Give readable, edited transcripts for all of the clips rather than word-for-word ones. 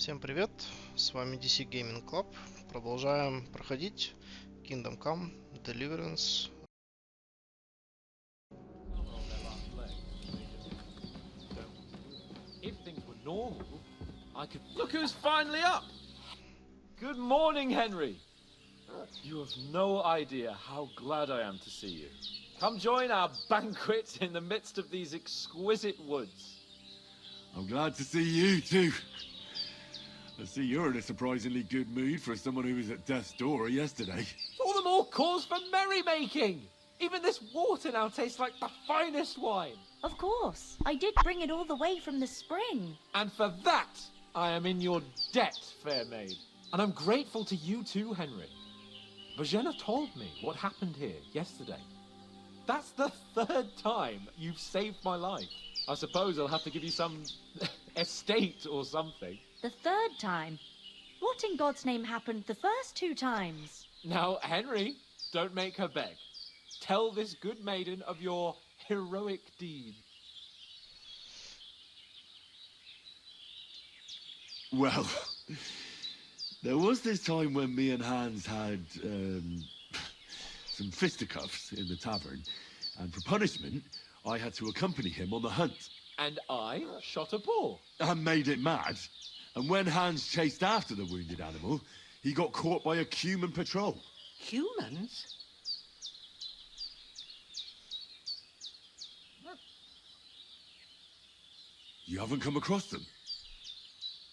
Всем привет, с вами DC Gaming Club. Продолжаем проходить Kingdom Come, Deliverance. If things were normal, I could... Look who's finally up! Good morning, Henry! You have no idea how glad I am to see you. Come join our banquet in the midst of these exquisite woods. I'm glad to see you too. I see you're in a surprisingly good mood for someone who was at death's door yesterday. All the more cause for merrymaking! Even this water now tastes like the finest wine. Of course. I did bring it all the way from the spring. And for that, I am in your debt, fair maid. And I'm grateful to you too, Henry. Bojena told me what happened here yesterday. That's the third time you've saved my life. I suppose I'll have to give you some estate or something. The third time? What in God's name happened the first two times? Now, Henry, don't make her beg. Tell this good maiden of your heroic deed. Well, there was this time when me and Hans had some fisticuffs in the tavern, and for punishment, I had to accompany him on the hunt. And I shot a boar. And made it mad. And when Hans chased after the wounded animal, he got caught by a human patrol. Humans? You haven't come across them?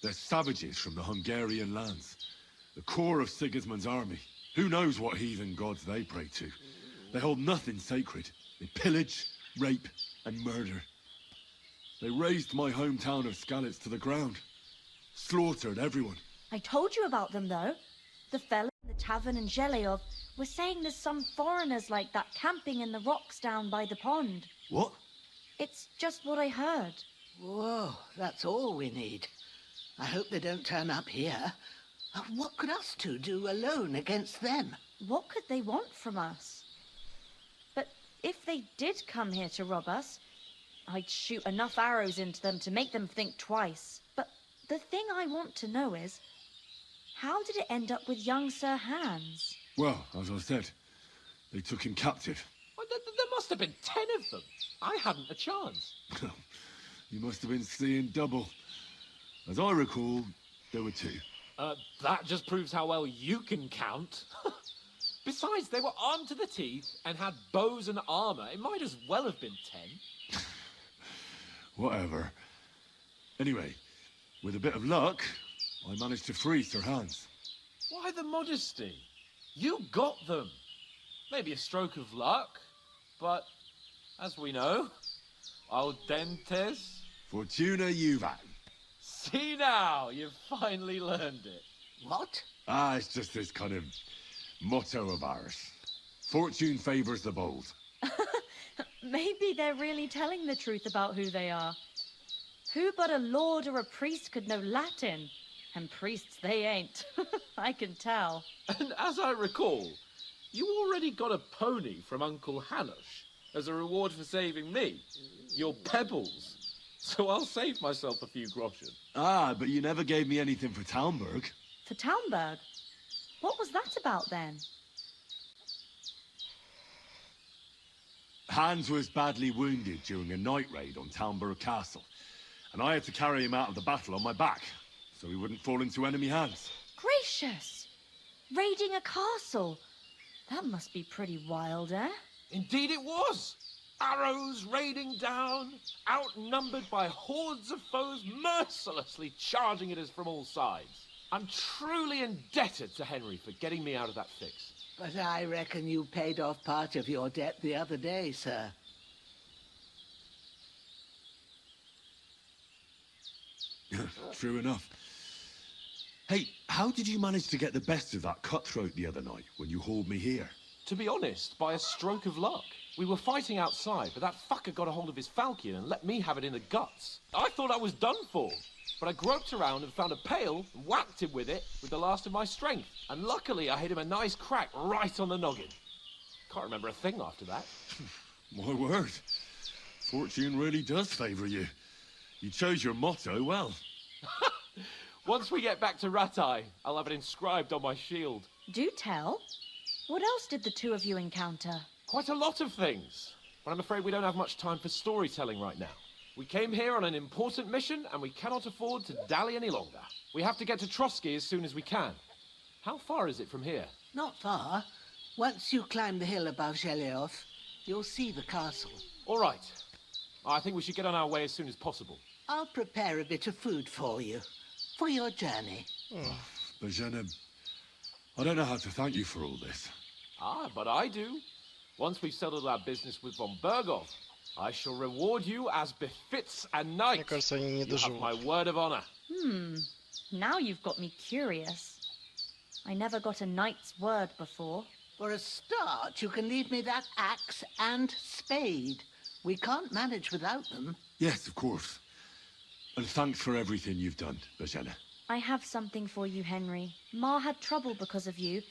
They're savages from the Hungarian lands. The core of Sigismund's army. Who knows what heathen gods they pray to? They hold nothing sacred. They pillage, rape, and murder. They razed my hometown of Skalitz to the ground. Slaughtered everyone. I told you about them, though. The fella in the tavern in Zheleov was saying there's some foreigners like that camping in the rocks down by the pond. What? It's just what I heard. Whoa, that's all we need. I hope they don't turn up here. What could us two do alone against them? What could they want from us? But if they did come here to rob us, I'd shoot enough arrows into them to make them think twice. But the thing I want to know is, how did it end up with young Sir Hans? Well, as I said, they took him captive. Well, there must have been 10 of them. I hadn't a chance. You must have been seeing double. As I recall, there were 2. That just proves how well you can count. Besides, they were armed to the teeth and had bows and armor. It might as well have been 10. Whatever. Anyway, with a bit of luck, I managed to free Sir Hans. Why the modesty? You got them. Maybe a stroke of luck, but as we know, al dentes. Fortuna juvat. See now, you've finally learned it. What? It's just this kind of motto of ours. Fortune favors the bold. Maybe they're really telling the truth about who they are. Who but a lord or a priest could know Latin? And priests they ain't. I can tell. And as I recall, you already got a pony from Uncle Hanush as a reward for saving me. Your pebbles. So I'll save myself a few groschen. But you never gave me anything for Talmberg. For Talmberg? What was that about then? Hans was badly wounded during a night raid on Talmberg Castle, and I had to carry him out of the battle on my back, so he wouldn't fall into enemy hands. Gracious! Raiding a castle? That must be pretty wild, eh? Indeed it was! Arrows raining down, outnumbered by hordes of foes mercilessly charging at us from all sides. I'm truly indebted to Henry for getting me out of that fix. But I reckon you paid off part of your debt the other day, sir. True enough. Hey, how did you manage to get the best of that cutthroat the other night when you hauled me here? To be honest, by a stroke of luck. We were fighting outside, but that fucker got a hold of his falchion and let me have it in the guts. I thought I was done for, but I groped around and found a pail and whacked him with it with the last of my strength. And luckily I hit him a nice crack right on the noggin. Can't remember a thing after that. My word. Fortune really does favour you. You chose your motto well. Once we get back to Ratai, I'll have it inscribed on my shield. Do tell. What else did the two of you encounter? Quite a lot of things. But I'm afraid we don't have much time for storytelling right now. We came here on an important mission, and we cannot afford to dally any longer. We have to get to Trotsky as soon as we can. How far is it from here? Not far. Once you climb the hill above Zheleov, you'll see the castle. All right. I think we should get on our way as soon as possible. I'll prepare a bit of food for you, for your journey. Bozhena, I don't know how to thank you for all this. Ah, but I do. Once we've settled our business with von Bergov, I shall reward you as befits a knight. Мне кажется, они не You have my доживут. word of honor. Now you've got me curious. I never got a knight's word before. For a start, you can leave me that axe and spade. We can't manage without them. Yes, of course. And thanks for everything you've done, Bozhena. I have something for you, Henry. Ma had trouble because of you,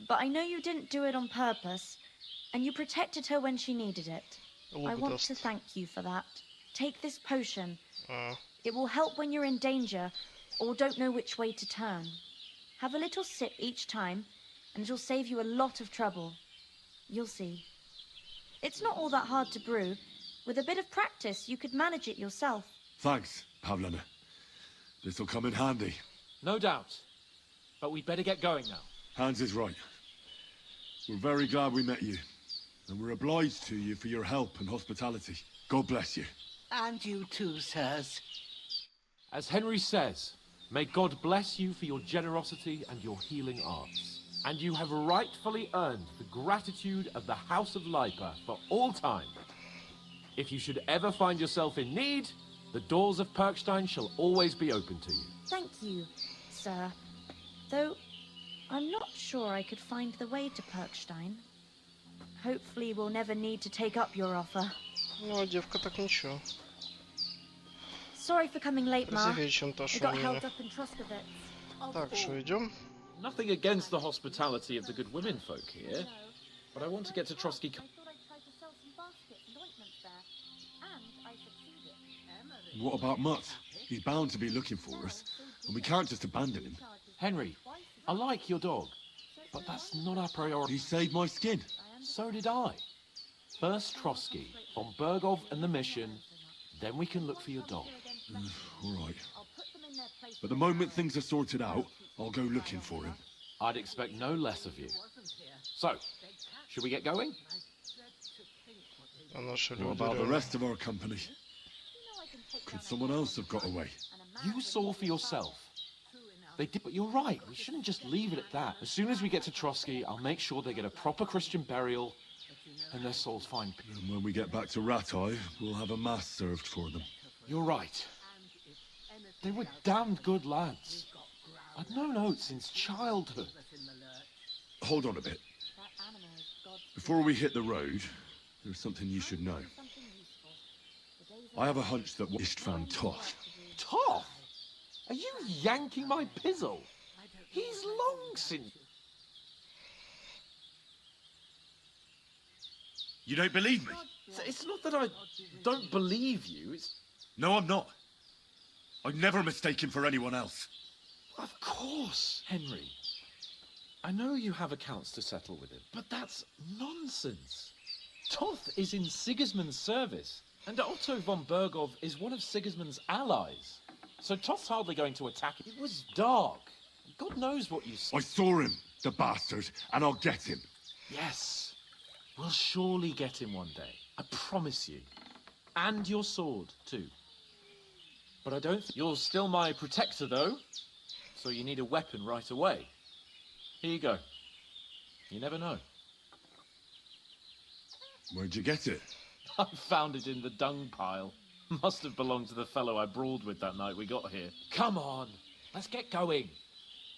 but I know you didn't do it on purpose, and you protected her when she needed it. I want to thank you for that. Take this potion. It will help when you're in danger or don't know which way to turn. Have a little sip each time, and it'll save you a lot of trouble. You'll see. It's not all that hard to brew. With a bit of practice, you could manage it yourself. Thanks, Pavlena. This'll come in handy. No doubt. But we'd better get going now. Hans is right. We're very glad we met you. And we're obliged to you for your help and hospitality. God bless you. And you too, sirs. As Henry says, may God bless you for your generosity and your healing arts. And you have rightfully earned the gratitude of the House of Lipa for all time. If you should ever find yourself in need, the doors of Perkstein shall always be open to you. Thank you, sir. Though I'm not sure I could find the way to Perkstein. Hopefully we'll never need to take up your offer. Ну, а девка так ничего. Sorry for coming late, Ma. Красивее, чем та, I что got у held меня. up in Troskovets. Так, что, идем? Nothing against the hospitality of the good women folk here, but I want to get to Trotsky. I thought I'd try to sell some baskets and ointments there. And I succeeded. What about Mutt? He's bound to be looking for us. And we can't just abandon him. Henry, I like your dog, but that's not our priority. He saved my skin. So did I. First Trotsky, von Bergov and the mission, then we can look for your dog. All right. But the moment things are sorted out, I'll go looking for him. I'd expect no less of you. So, should we get going? А наши What люди about the реально. rest of our company? Could someone else have got away? You saw for yourself. They did, but you're right. We shouldn't just leave it at that. As soon as we get to Trotsky, I'll make sure they get a proper Christian burial and their souls find peace. And when we get back to Ratai, we'll have a mass served for them. You're right. They were damned good lads. I'd known Oates since childhood. Hold on a bit. Before we hit the road, there's something you should know. I have a hunch that Ishtvan Toth. Toff? Are you yanking my pizzle? He's long since... You don't believe me? It's not that I don't believe you, it's... No, I'm not. I'd never mistake him for anyone else. Of course, Henry. I know you have accounts to settle with him, but that's nonsense. Toth is in Sigismund's service, and Otto von Bergov is one of Sigismund's allies. So Toth's hardly going to attack him. It was dark. God knows what you saw. I saw him, the bastard, and I'll get him. Yes. We'll surely get him one day. I promise you. And your sword, too. But I don't think... You're still my protector, though. So you need a weapon right away. Here you go. You never know. Where'd you get it? I found it in the dung pile. Must have belonged to the fellow I brawled with that night we got here. Come on, let's get going.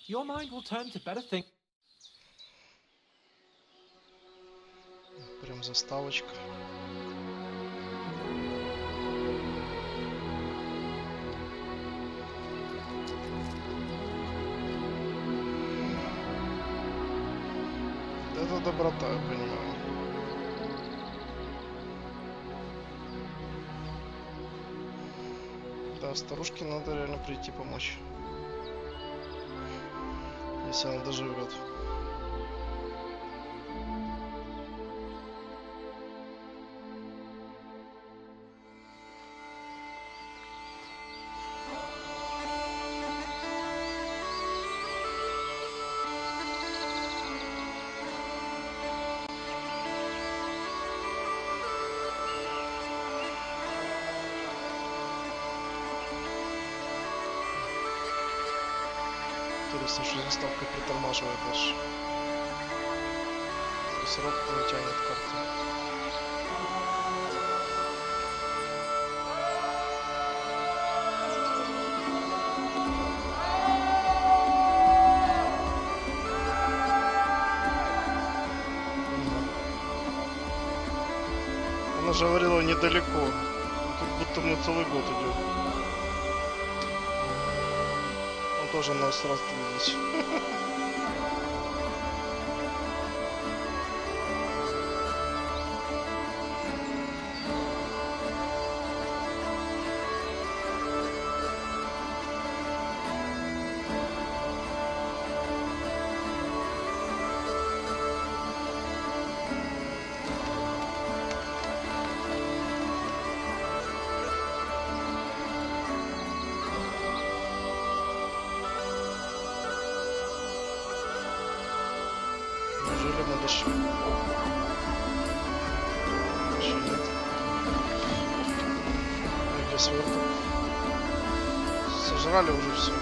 Your mind will turn to better things. Прям заставочка. Это доброта, я понимаю. Да, старушке надо реально прийти помочь. Если он доживет. Интересно, что заставка притормаживает аж. Срок не тянет карту. Она же говорила недалеко. Как будто мы целый год идем. Он тоже нас раз видеть. Неужели мы дошли? Еще нет. А где сверток? Сожрали уже все.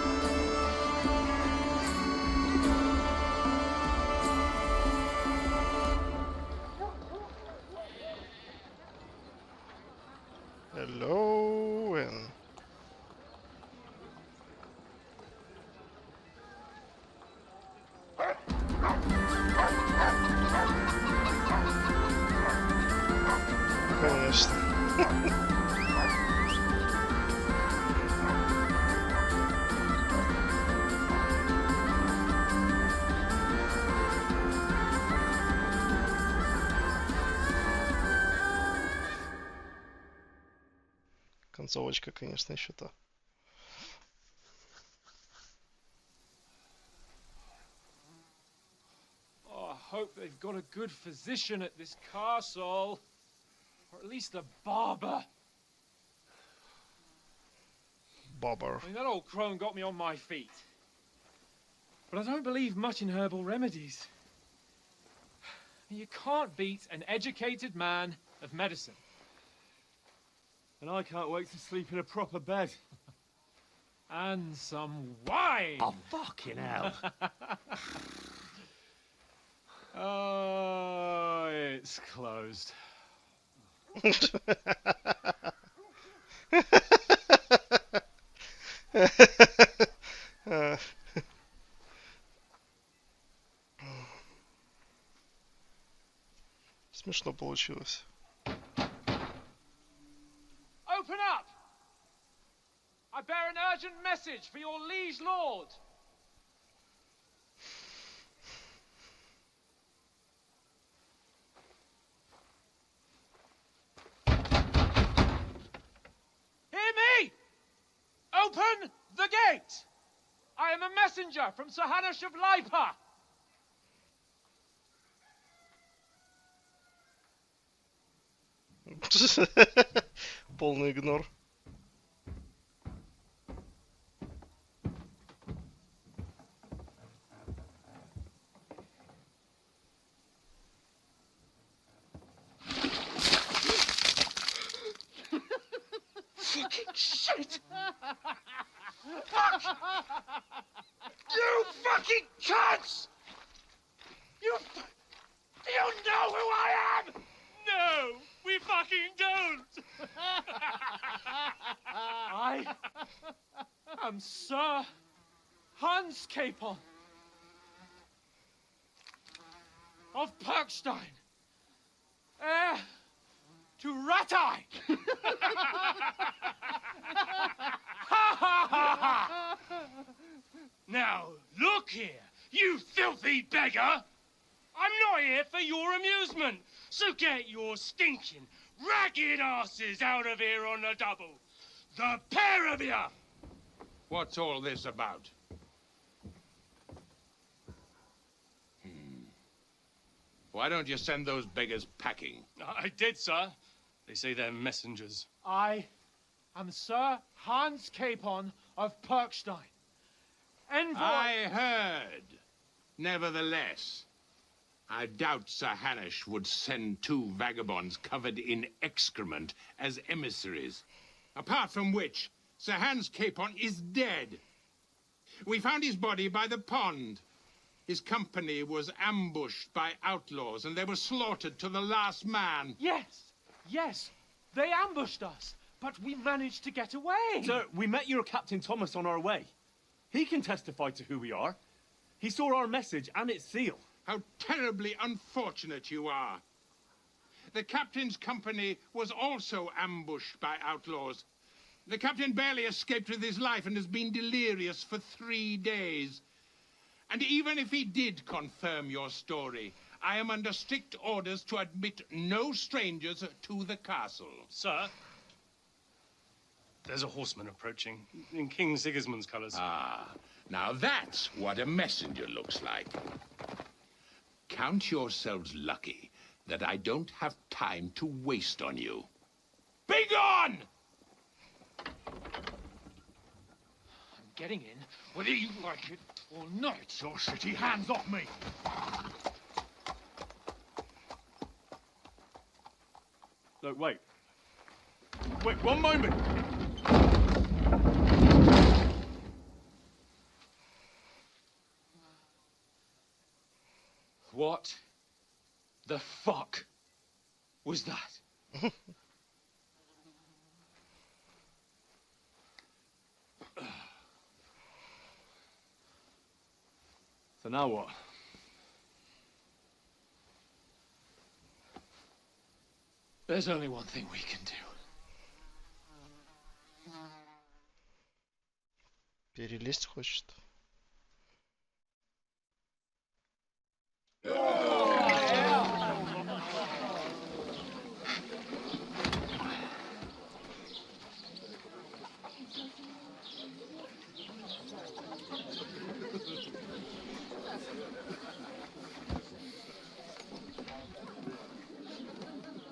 Hello, and... Конечно. Концовочка, конечно, еще та. Oh, I hope they've got a good physician at this castle. Or at least a barber. Bobber. I mean, that old crone got me on my feet. But I don't believe much in herbal remedies. You can't beat an educated man of medicine. And I can't wait to sleep in a proper bed. And some wine! Oh, fucking hell. Oh, it's closed. Смешно получилось. Open up! I bear an urgent message for your liege lord. Hear me! Open the gate! I am a messenger from Sir Hanush of Lipa. Полный игнор. Fucking shit! Fuck! You fucking cunts! You know who I am? No, we fucking don't! I am Sir Hans Capon of Perkstein, heir to Ratai! Now, look here, you filthy beggar! I'm not here for your amusement, so get your stinking, ragged asses out of here on the double. The pair of you! What's all this about? Why don't you send those beggars packing? I did, sir. They say they're messengers. I am Sir Hans Capon of Perkstein. Envoy... I heard. Nevertheless, I doubt Sir Hanush would send 2 vagabonds covered in excrement as emissaries. Apart from which, Sir Hans Capon is dead. We found his body by the pond. His company was ambushed by outlaws, and they were slaughtered to the last man. Yes, they ambushed us, but we managed to get away. Sir, we met your Captain Thomas on our way. He can testify to who we are. He saw our message and its seal. How terribly unfortunate you are. The captain's company was also ambushed by outlaws. The captain barely escaped with his life and has been delirious for 3 days. And even if he did confirm your story, I am under strict orders to admit no strangers to the castle. Sir, there's a horseman approaching in King Sigismund's colours. Ah, now that's what a messenger looks like. Count yourselves lucky that I don't have time to waste on you. Be gone! I'm getting in, whether you like it or not. Your shitty hands off me! Look, wait. Wait, one moment! What the fuck was that? So now what? There's only one thing we can do. Перелезть хочет.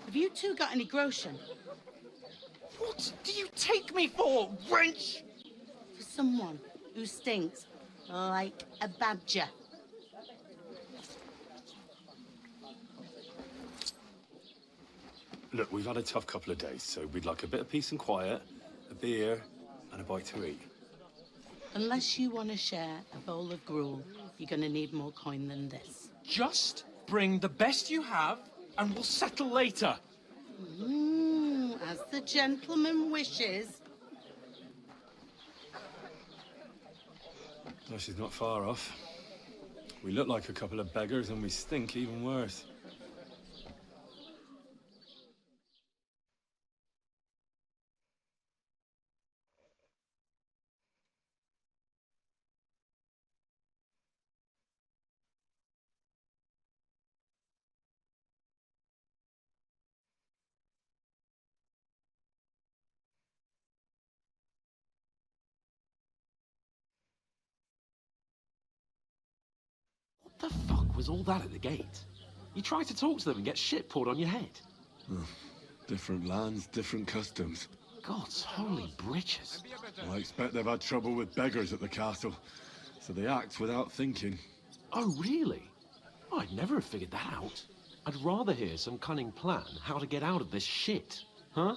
Have you two got any groschen? What do you take me for, wench? For someone who stinks like a badger. Look, we've had a tough couple of days, so we'd like a bit of peace and quiet, a beer, and a bite to eat. Unless you want to share a bowl of gruel, you're going to need more coin than this. Just bring the best you have, and we'll settle later. As the gentleman wishes. No, she's not far off. We look like a couple of beggars, and we stink even worse. What the fuck was all that at the gate? You try to talk to them and get shit poured on your head. Different lands, different customs. God's holy britches. I expect they've had trouble with beggars at the castle, so they act without thinking. Oh, really? I'd never have figured that out. I'd rather hear some cunning plan how to get out of this shit. Huh?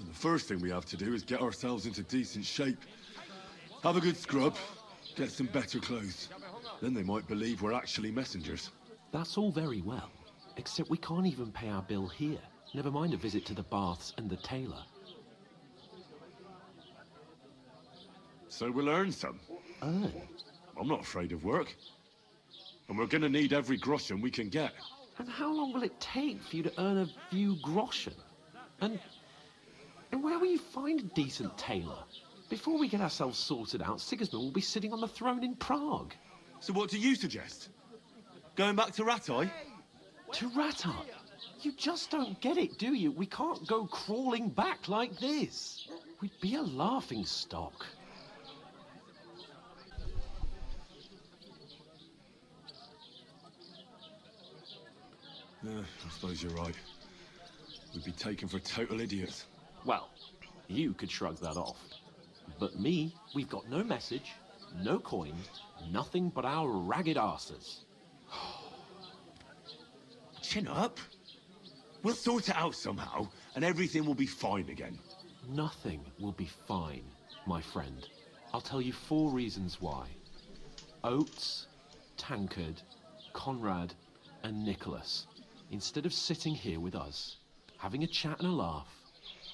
The first thing we have to do is get ourselves into decent shape. Have a good scrub, get some better clothes. Then they might believe we're actually messengers. That's all very well, except we can't even pay our bill here. Never mind a visit to the baths and the tailor. So we'll earn some. Earn? I'm not afraid of work. And we're gonna need every groschen we can get. And how long will it take for you to earn a few groschen? And where will you find a decent tailor? Before we get ourselves sorted out, Sigismund will be sitting on the throne in Prague. So what do you suggest? Going back to Ratai? To Ratai? You just don't get it, do you? We can't go crawling back like this. We'd be a laughing stock. I suppose you're right. We'd be taken for total idiots. Well, you could shrug that off. But me, we've got no message, no coin, nothing but our ragged arses. Chin up. We'll sort it out somehow, and everything will be fine again. Nothing will be fine, my friend. I'll tell you 4 reasons why. Oates, Tankard, Conrad, and Nicholas, instead of sitting here with us, having a chat and a laugh,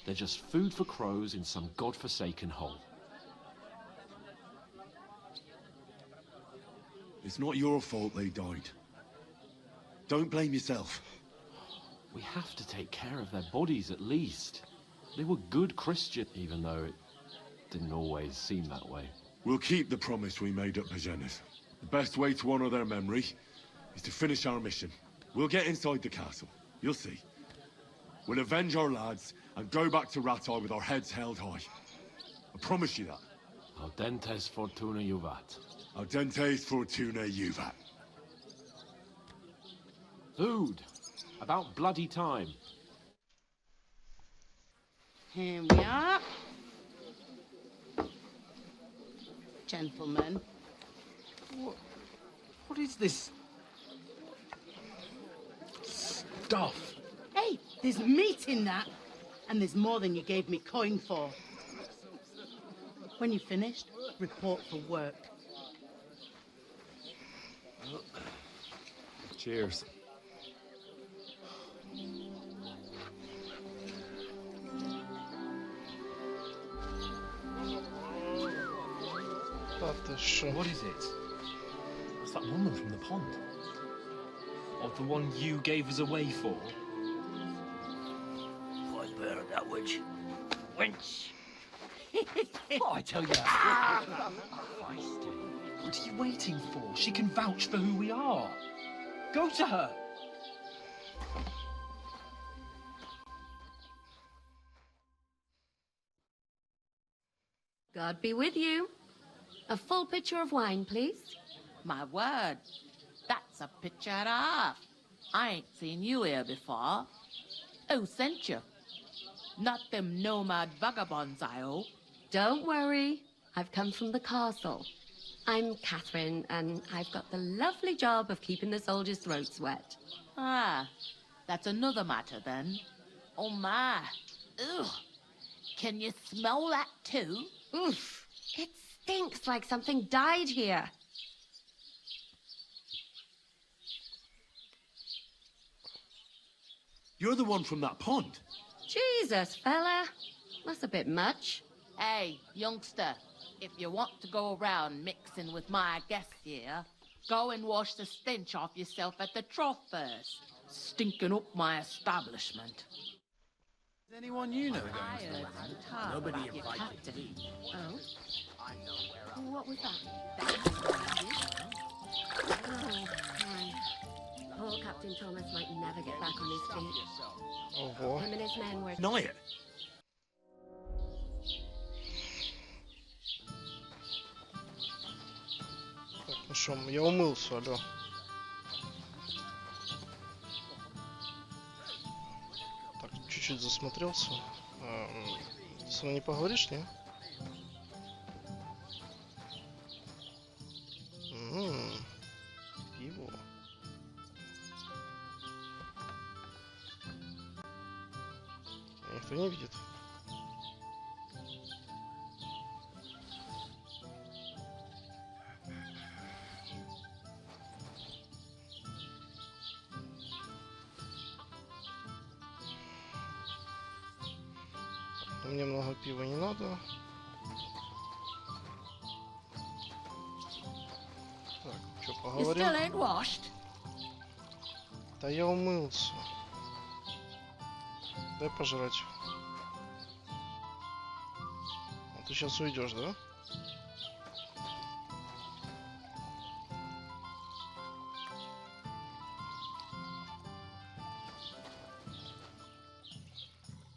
they're just food for crows in some godforsaken hole. It's not your fault they died. Don't blame yourself. We have to take care of their bodies at least. They were good Christians, even though it didn't always seem that way. We'll keep the promise we made at Pagenes. The best way to honor their memory is to finish our mission. We'll get inside the castle. You'll see. We'll avenge our lads and go back to Ratai with our heads held high. I promise you that. Audentes fortuna juvat. Audentes fortuna juvat. Food. About bloody time. Here we are. Gentlemen. What is this stuff? Hey, there's meat in that. And there's more than you gave me coin for. When you're finished, report for work. Cheers. What is it? It's that woman from the pond. Or the one you gave us away for? What's better that witch? Wench! Oh, I tell you. What are you waiting for? She can vouch for who we are. Go to her. God be with you. A full pitcher of wine, please. My word, that's a picture and a half. I ain't seen you here before. Who sent you? Not them nomad vagabonds, I hope. Don't worry. I've come from the castle. I'm Catherine, and I've got the lovely job of keeping the soldiers' throats wet. Ah, that's another matter then. Oh my. Ugh. Can you smell that too? Oof. It stinks like something died here. You're the one from that pond. Jesus, fella. That's a bit much. Hey, youngster, if you want to go around mixing with my guests here, go and wash the stench off yourself at the trough first. Stinking up my establishment. Is anyone you know I going heard some talk Nobody about your invited captain. me. Oh? I know where What was that? Oh, my. Poor Captain Thomas might never get back on his feet. Ого. Him and his men were... Deny it. Так, ну что, я умылся, алло. Так, чуть-чуть засмотрелся. Ты со мной не поговоришь, не? Пиво. Никто не видит. Мне много пива не надо. Так, что, You поговорим? still ain't washed? Да я умылся. Дай пожрать. А ты сейчас уйдешь, да?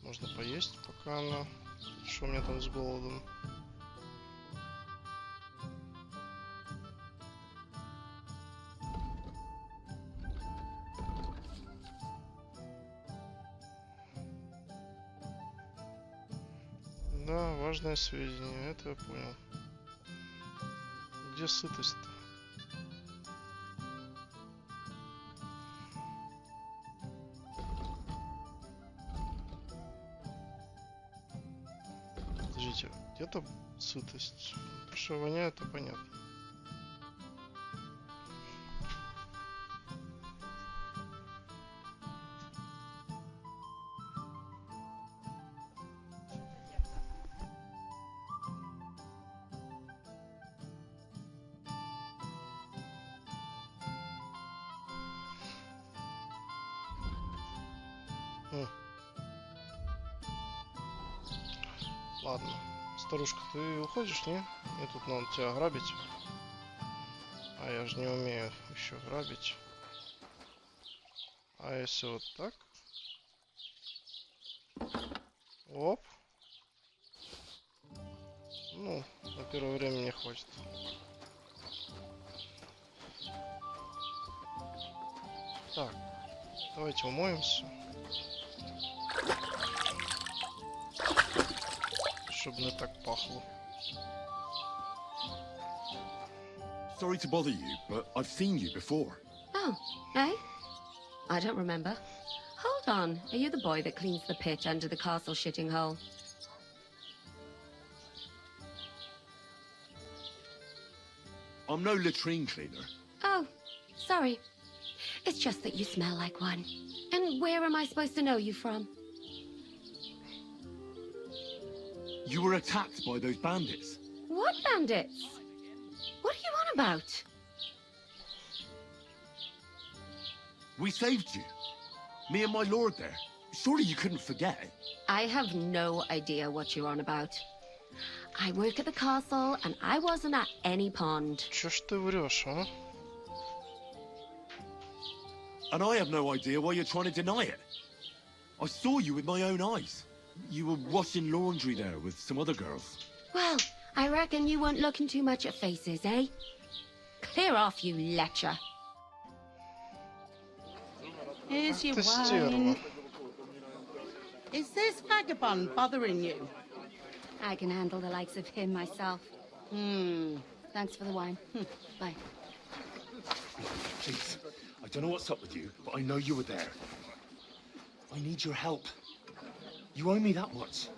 Можно поесть, пока она... Что у меня там с голодом? Да, важное сведение, это я понял. Где сытость-то? Подождите, где-то сытость. То, что воняет, это понятно. Ладно. Старушка, ты уходишь, не? Мне тут надо тебя грабить. А я же не умею еще грабить. А если вот так? Оп. Ну, на первое время не хватит. Так. Давайте умоемся. Чтобы не так пахло. Sorry to bother you, but I've seen you before. Oh, eh? I don't remember. Hold on, are you the boy that cleans the pit under the castle shitting hole? I'm no latrine cleaner. Oh, sorry. It's just that you smell like one. And where am I supposed to know you from? You were attacked by those bandits. What bandits? What are you on about? We saved you. Me and my lord there. Surely you couldn't forget. I have no idea what you're on about. I work at the castle, and I wasn't at any pond. Чё ж ты врешь, а? And I have no idea why you're trying to deny it. I saw you with my own eyes. You were washing laundry there with some other girls. Well, I reckon you weren't looking too much at faces, eh? Clear off, you lecher. Here's your Ты wine. стерва. Is this vagabond bothering you? I can handle the likes of him myself. Thanks for the wine. Bye. Please, I don't know what's up with you, but I know you were there. I need your help. You owe me that much.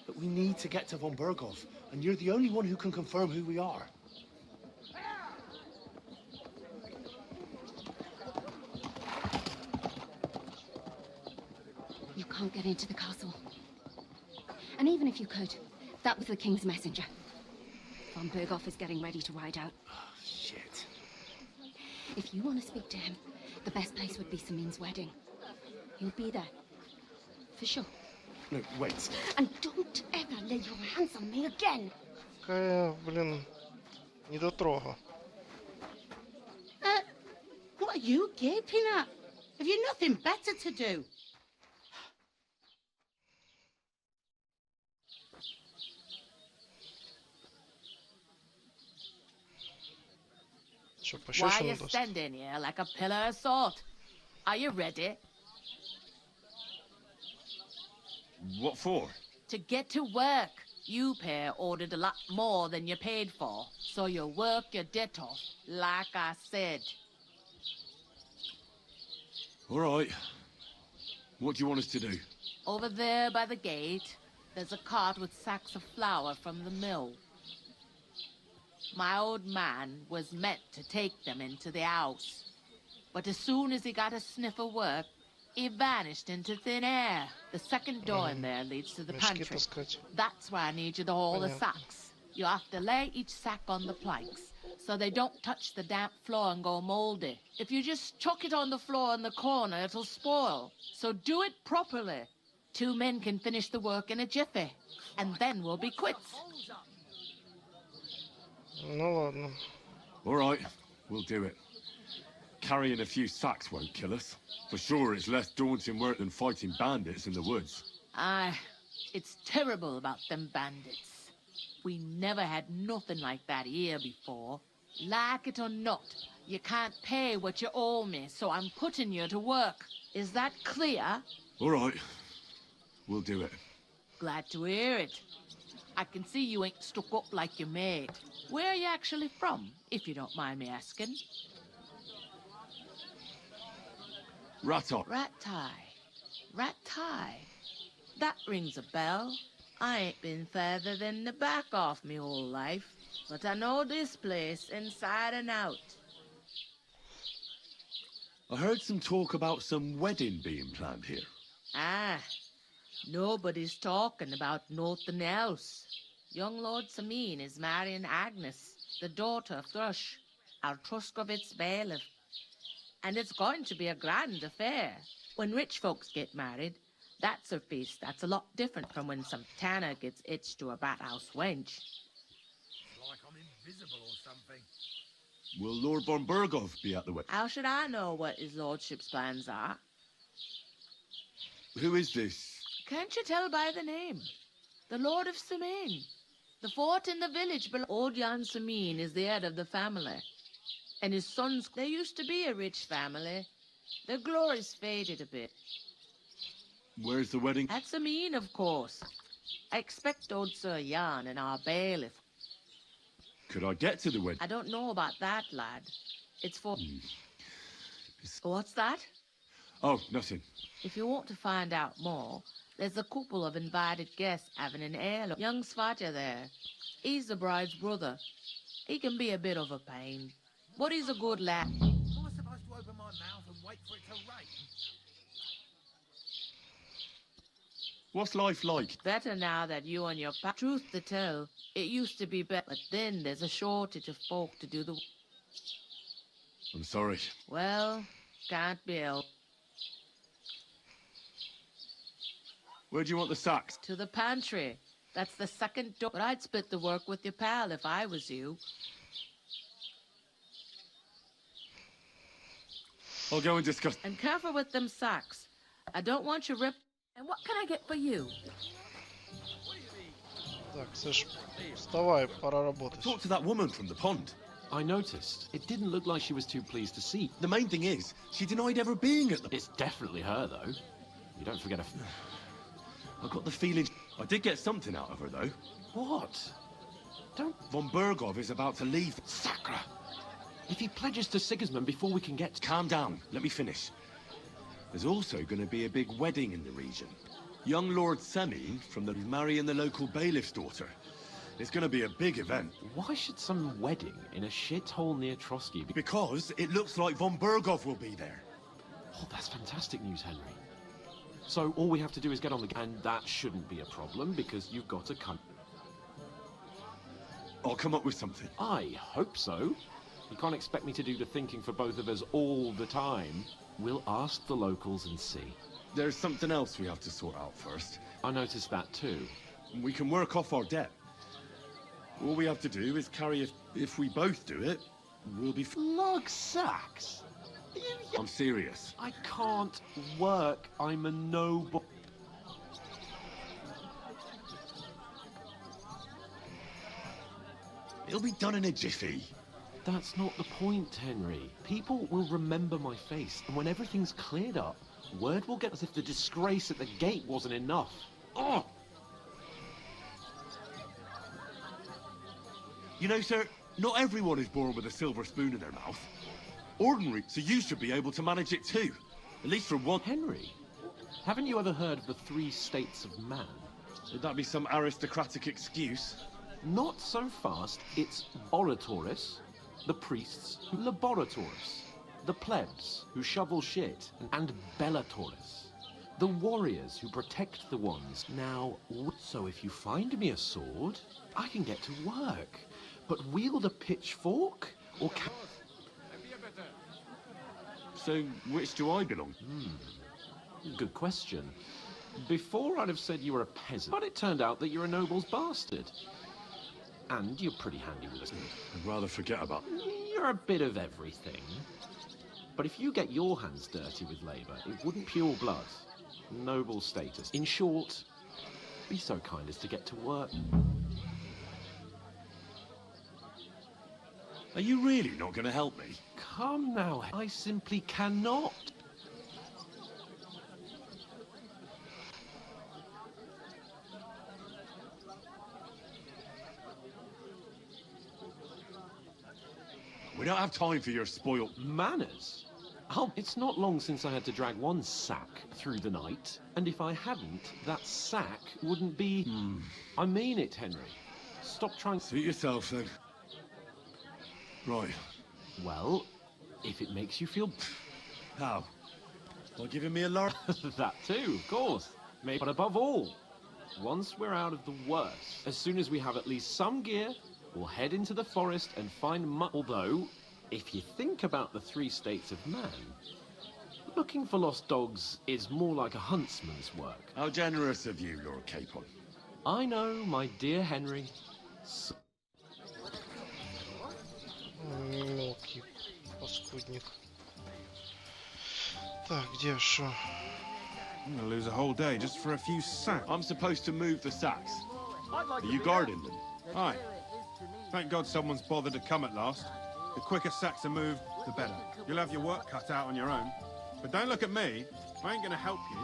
But we need to get to von Berghoff, and you're the only one who can confirm who we are. You can't get into the castle. And even if you could, that was the king's messenger. Von Berghoff is getting ready to ride out. Oh, shit. If you want to speak to him, the best place would be Samin's wedding. He'll be there. For sure. No, wait. And don't ever lay your hands on me again. Какая, блин, недотрога. What are you gaping at? Have you nothing better to do? Чё, Why are you пощёчину даст? standing here like a pillar of salt? Are you ready? What for? To get to work. You pair ordered a lot more than you paid for, so you work your debt off, like I said. All right. What do you want us to do? Over there by the gate, there's a cart with sacks of flour from the mill. My old man was meant to take them into the house, but as soon as he got a sniff of work, he vanished into thin air. The second door in there leads to the Мешки pantry. таскать. That's why I need you to haul the Понятно. sacks. You have to lay each sack on the planks so they don't touch the damp floor and go moldy. If you just chuck it on the floor in the corner, it'll spoil. So do it properly. 2 men can finish the work in a jiffy, and then we'll be quits. Ну ладно. All right, we'll do it. Carrying a few sacks won't kill us. For sure, it's less daunting work than fighting bandits in the woods. Aye, it's terrible about them bandits. We never had nothing like that here before. Like it or not, you can't pay what you owe me, so I'm putting you to work. Is that clear? All right, we'll do it. Glad to hear it. I can see you ain't stuck up like your mate. Where are you actually from, if you don't mind me asking? Ratot. Rat-tie. That rings a bell. I ain't been further than the back off me whole life, but I know this place inside and out. I heard some talk about some wedding being planned here. Ah, nobody's talking about nothing else. Young Lord Sameen is marrying Agnes, the daughter of Thrush, our Truscovitz bailiff. And it's going to be a grand affair. When rich folks get married, that's a feast that's a lot different from when some tanner gets hitched to a bat-house wench. Like I'm invisible or something. Will Lord von Bergov be at the wedding? How should I know what his lordship's plans are? Who is this? Can't you tell by the name? The Lord of Sameen. The fort in the village below. Old Jan Sameen is the head of the family. And his sons, they used to be a rich family. Their glory's faded a bit. Where's the wedding? At Sameen, of course. I expect old Sir Jan and our bailiff. Could I get to the wedding? I don't know about that, lad. It's for... What's that? Oh, nothing. If you want to find out more, there's a couple of invited guests having an heirloom. Young Svatja there. He's the bride's brother. He can be a bit of a pain, but he's a good lad. Am I supposed to open my mouth and wait for it to rain? What's life like? Better now that you and your truth to tell, it used to be better, but then there's a shortage of folk to do the... I'm sorry. Well, can't be helped. Where do you want the sacks? To the pantry. That's the second door. But I'd split the work with your pal if I was you. I'll go and discuss. And careful with them sacks. I don't want you ripped. And what can I get for you? Так, Сэш, вставай, пора работать. Talk to that woman from the pond. I noticed. It didn't look like she was too pleased to see. The main thing is, she denied ever being at the... It's definitely her, though. You don't forget a... I got the feeling... I did get something out of her, though. What? Don't... Von Bergov is about to leave. Sacra! If he pledges to Sigismund before we can get... Calm down. Let me finish. There's also going to be a big wedding in the region. Young Lord Semmi from the marrying the local bailiff's daughter. It's going to be a big event. Why should some wedding in a shithole near Trotsky be... Because it looks like Von Bergov will be there. Oh, that's fantastic news, Henry. So all we have to do is get on the... And that shouldn't be a problem, because you've got to come... I'll come up with something. I hope so. You can't expect me to do the thinking for both of us all the time. We'll ask the locals and see. There's something else we have to sort out first. I noticed that too. We can work off our debt. All we have to do is carry it. If we both do it, we'll be... Lug sacks? I'm serious. I can't work. I'm a noble... It'll be done in a jiffy. That's not the point, Henry. People will remember my face, and when everything's cleared up, word will get as if the disgrace at the gate wasn't enough. Oh! You know, sir, not everyone is born with a silver spoon in their mouth. Ordinary, so you should be able to manage it too. At least for one... Henry, haven't you ever heard of the 3 states of man? Would that be some aristocratic excuse? Not so fast. It's oratores, the priests, laboratories, the plebs who shovel shit, and bellatores, the warriors who protect the ones. Now, so if you find me a sword, I can get to work. But wield a pitchfork? Or can... So, which do I belong? Good question. Before I'd have said you were a peasant, but it turned out that you're a noble's bastard. And you're pretty handy with us. I'd rather forget about... You're a bit of everything. But if you get your hands dirty with labour, it wouldn't pure blood. Noble status. In short, be so kind as to get to work. Are you really not going to help me? Come now, I simply cannot. We don't have time for your spoiled Manners? Oh, it's not long since I had to drag one sack through the night, and if I hadn't, that sack wouldn't be... I mean it, Henry. Stop trying... Suit yourself, then. Right. Well, if it makes you feel... How? By giving me a lark? That too, of course. Maybe, but above all, once we're out of the worst, as soon as we have at least some gear, we'll head into the forest and find Although, if you think about the 3 states of man, looking for lost dogs is more like a huntsman's work. How generous of you, Lord Capon. I know, my dear Henry. Мелкий паскудник. Так, где шо? I'm gonna lose a whole day just for a few sacks. I'm supposed to move the sacks. Are you guarding them? Aye. Thank God someone's bothered to come at last. The quicker sacks are moved, the better. You'll have your work cut out on your own. But don't look at me. I ain't gonna help you.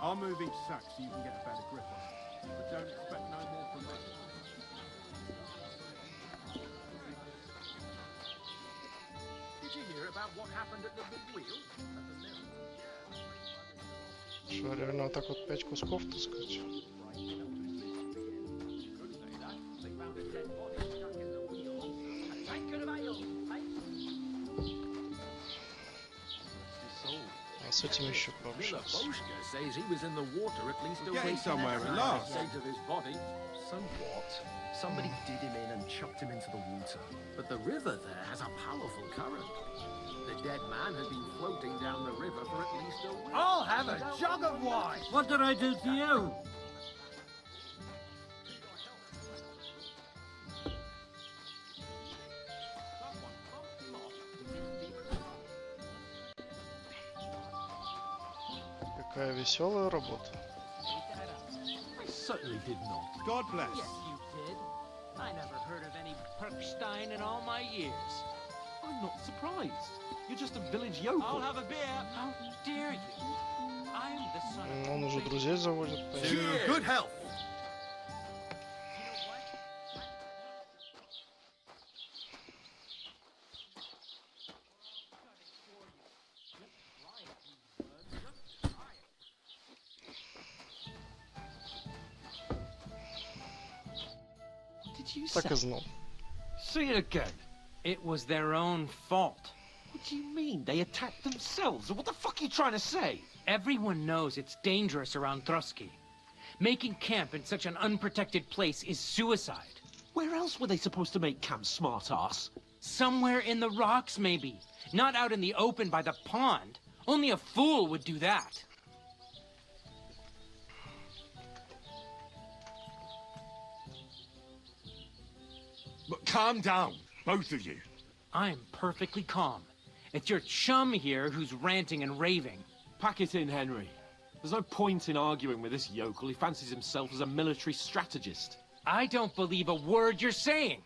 I'll move each sack so you can get a better grip on it. But don't expect no more from me. Did you hear about what happened at the big wheel? Что, реально вот так вот 5 кусков таскать? А с этим еще пообщаться. Says he was in the water at least a Getting week. somewhere at last. State of his body. So what? Somebody did him in and chucked him into the water. But the river there has a powerful current. The dead man had been floating down the river for at least a week. I'll have a jug of wine. What did I do to you? Какая веселая работа. I certainly did not. God bless. Yes, you did. I never heard of any Perkstein in all my years. I'm not surprised. You're just a village yokel. I'll have a beer. How dare you? I'm the son of... Он уже друзей заводит. To good health. What did you Так и say? знал. See it again. It was their own fault. What do you mean? They attacked themselves? What the fuck are you trying to say? Everyone knows it's dangerous around Trotsky. Making camp in such an unprotected place is suicide. Where else were they supposed to make camp, smart-ass? Somewhere in the rocks, maybe. Not out in the open by the pond. Only a fool would do that. But calm down, both of you. I'm perfectly calm. It's your chum here who's ranting and raving. Pack it in, Henry. There's no point in arguing with this yokel. He fancies himself as a military strategist. I don't believe a word you're saying.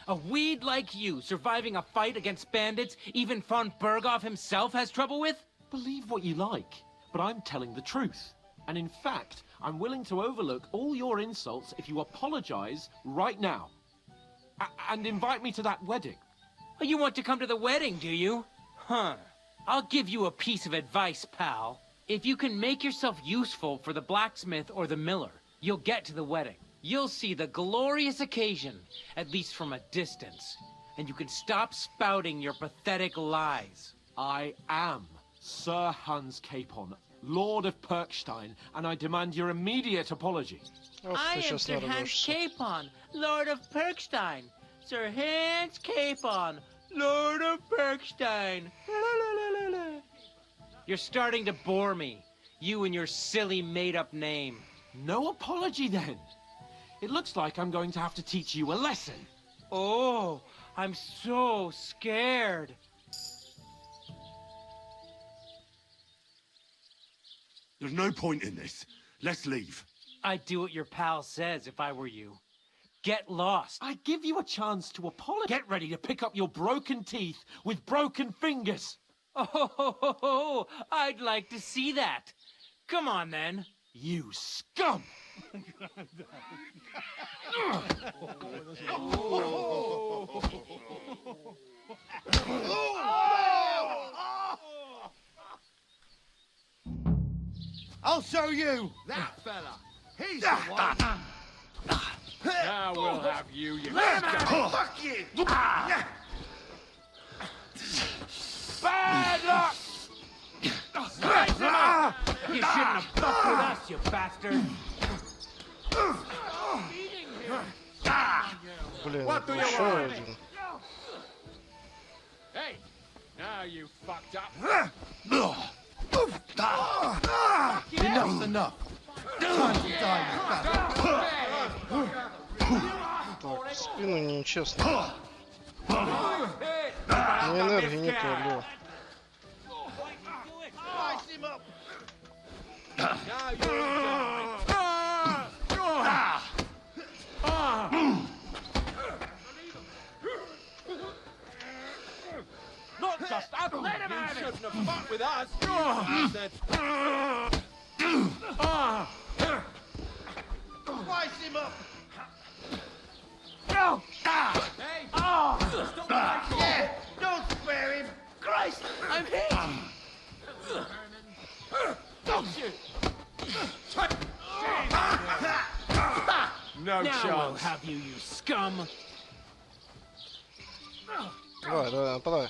A weed like you surviving a fight against bandits even von Berghoff himself has trouble with? Believe what you like, but I'm telling the truth. And in fact, I'm willing to overlook all your insults if you apologize right now. And invite me to that wedding. Oh, you want to come to the wedding, do you? Huh. I'll give you a piece of advice, pal. If you can make yourself useful for the blacksmith or the miller, you'll get to the wedding. You'll see the glorious occasion, at least from a distance. And you can stop spouting your pathetic lies. I am Sir Hans Capon, Lord of Perkstein, and I demand your immediate apology. I am Sir Hans Capon, Lord of Perkstein. Sir Hans Capon, Lord of Perkstein. You're starting to bore me. You and your silly made-up name. No apology, then. It looks like I'm going to have to teach you a lesson. Oh, I'm so scared. There's no point in this. Let's leave. I'd do what your pal says if I were you. Get lost. I give you a chance to apologize. Get ready to pick up your broken teeth with broken fingers. Oh, I'd like to see that. Come on, then. You scum! I'll show you! That fella! He's the one! Now we'll have you, you Fuck you! Bad luck! You shouldn't have fucked with us, you bastard! Блин, What do you еще want? один. Hey, now you fucked up. Enough's enough! Time to die, you bastard! Так, в спину нечестно. Ни энергии нету, алло. Not just us! Let him You have it! shouldn't have fucked with us, you bastard. Slice him up! No! Hey, Yeah! Don't spare him! Christ! I'm hit! Don't shoot! no Now I'll chance. have you, you scum! Давай, давай, нападай.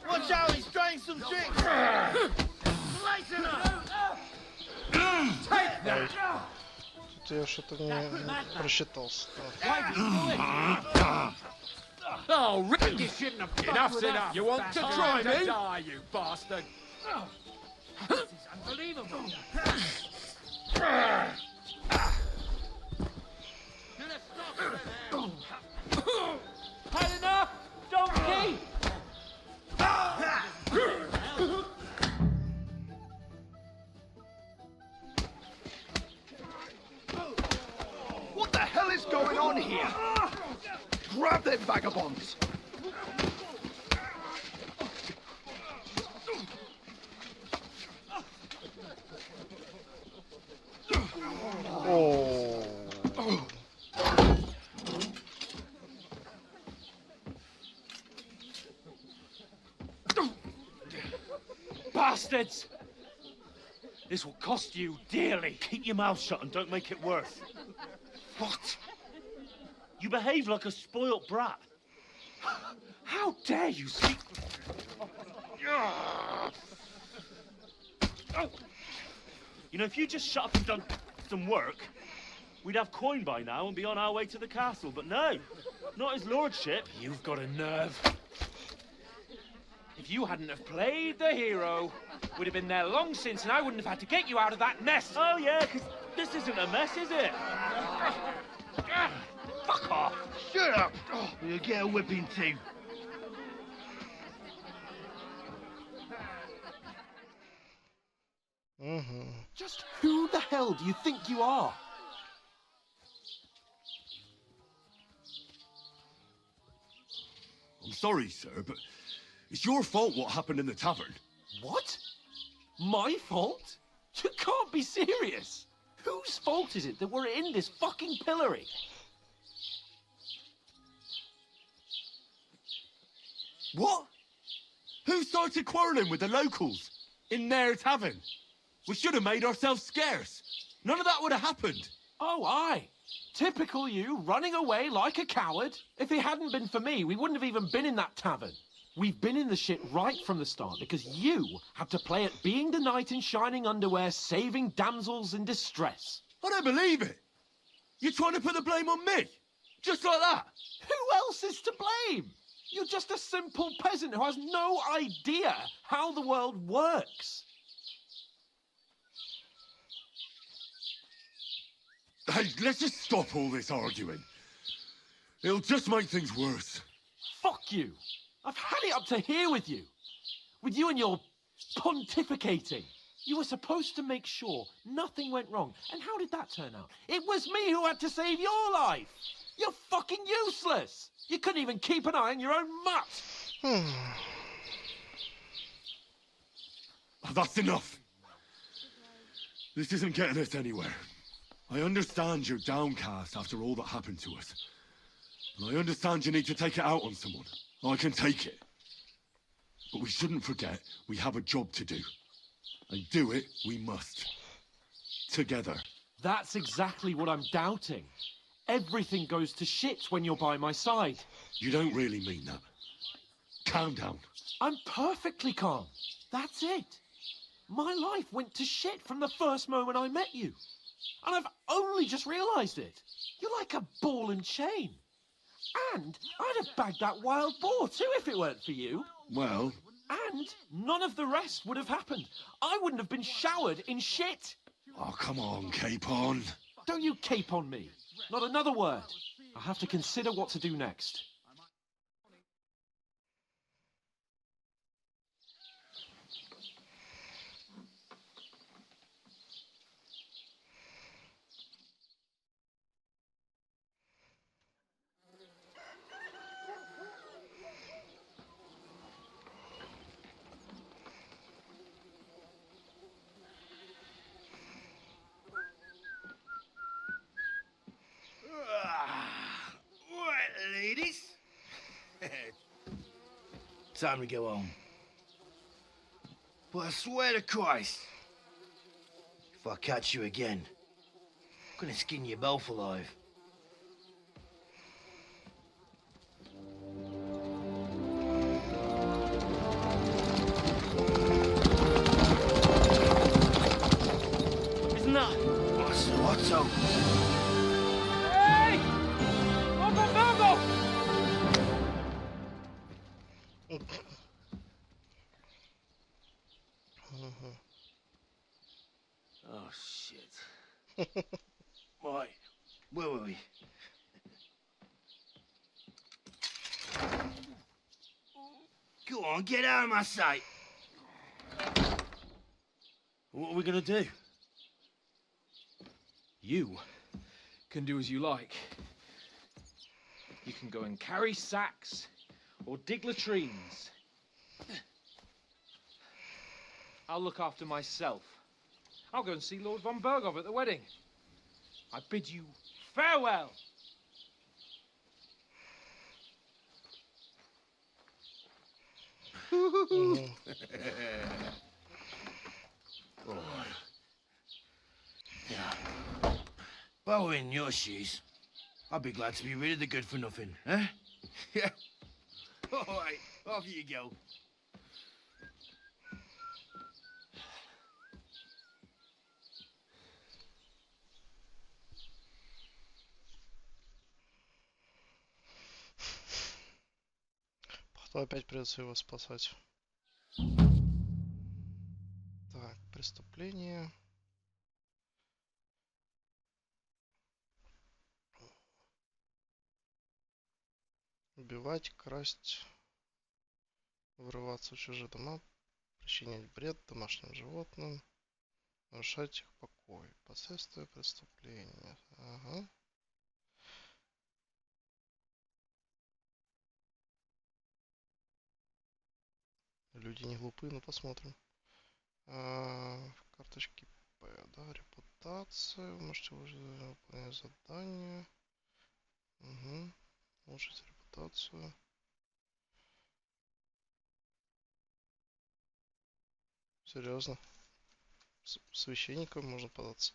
Watch out, he's trying some tricks! Slice him up! Take that! Тут я что-то не просчитался. Oh, Rick, you shouldn't have fucked Enough's with enough. us. You want to try Time to me? die, you bastard. This is unbelievable! Had enough, donkey! What the hell is going on here? Grab them vagabonds! О, Bastards! This will cost you dearly. Keep your mouth shut and don't make it worse. What? You behave like a spoilt brat. How dare you speak? You know, if you just shut up and done some work, we'd have coin by now and be on our way to the castle. But no, not his lordship. You've got a nerve. If you hadn't have played the hero, we'd have been there long since, and I wouldn't have had to get you out of that mess. Oh yeah, 'cause this isn't a mess, is it? Fuck off! Shut up! You'll get a whipping too. Just who the hell do you think you are? I'm sorry, sir, but it's your fault what happened in the tavern. What? My fault? You can't be serious. Whose fault is it that we're in this fucking pillory? What? Who started quarrelling with the locals in their tavern? We should have made ourselves scarce. None of that would have happened. Oh, aye. Typical you, running away like a coward. If it hadn't been for me, we wouldn't have even been in that tavern. We've been in the shit right from the start because you had to play at being the knight in shining underwear, saving damsels in distress. I don't believe it. You're trying to put the blame on me? Just like that? Who else is to blame? You're just a simple peasant who has no idea how the world works. Hey, let's just stop all this arguing. It'll just make things worse. Fuck you. I've had it up to here with you. With you and your pontificating. You were supposed to make sure nothing went wrong. And how did that turn out? It was me who had to save your life. You're fucking useless. You couldn't even keep an eye on your own mutt. That's enough. This isn't getting us anywhere. I understand you're downcast after all that happened to us. And I understand you need to take it out on someone. I can take it. But we shouldn't forget we have a job to do. And do it we must. Together. That's exactly what I'm doubting. Everything goes to shit when you're by my side. You don't really mean that. Calm down. I'm perfectly calm. That's it. My life went to shit from the first moment I met you. And I've only just realised it. You're like a ball and chain. And I'd have bagged that wild boar too if it weren't for you. Well... And none of the rest would have happened. I wouldn't have been showered in shit. Oh, come on, Capon. Don't you cape on me. Not another word. I have to consider what to do next. Right, ladies. Time to go home. But I swear to Christ, if I catch you again, I'm gonna skin you both alive. Isn't that? What's up? Hey! Go! Oh, shit. Right, where were we? Go on, get out of my sight. What are we gonna do? You can do as you like. You can go and carry sacks or dig latrines. I'll look after myself. I'll go and see Lord von Berghoff at the wedding. I bid you farewell. Yeah. If I were in your shoes, I'd be glad to be rid of the good for nothing, eh? Yeah. All right, off you go. Потом опять придется его спасать. Так, преступление. Убивать, красть, врываться в чужие дома, причинять вред домашним животным, нарушать их покой, последствия преступления. Ага. Люди не глупые, но посмотрим. Карточки П, да, репутация, можете выполнять задание. Угу. Улучшить репутацию. Серьезно? Священником можно податься.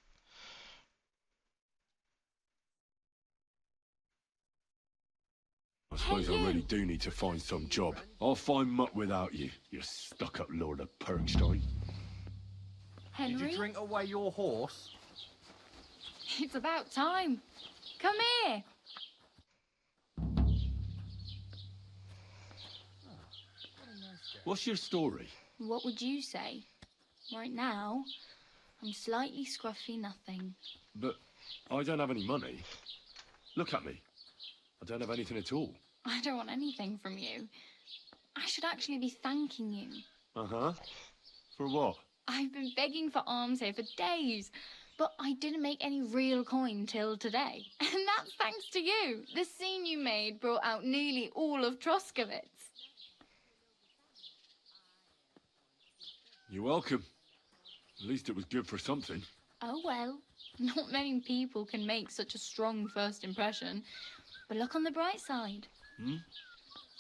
I suppose I really do need to find some job. I'll find muck without you, you stuck-up lord of Perkstein. Henry? Did you drink away your horse? It's about time. Come here. What's your story? What would you say? Right now, I'm slightly scruffy nothing. But I don't have any money. Look at me. I don't have anything at all. I don't want anything from you. I should actually be thanking you. Uh-huh. For what? I've been begging for alms here for days, but I didn't make any real coin till today. And that's thanks to you. The scene you made brought out nearly all of Troskowitz. You're welcome. At least it was good for something. Oh well, not many people can make such a strong first impression. But look on the bright side. Hmm?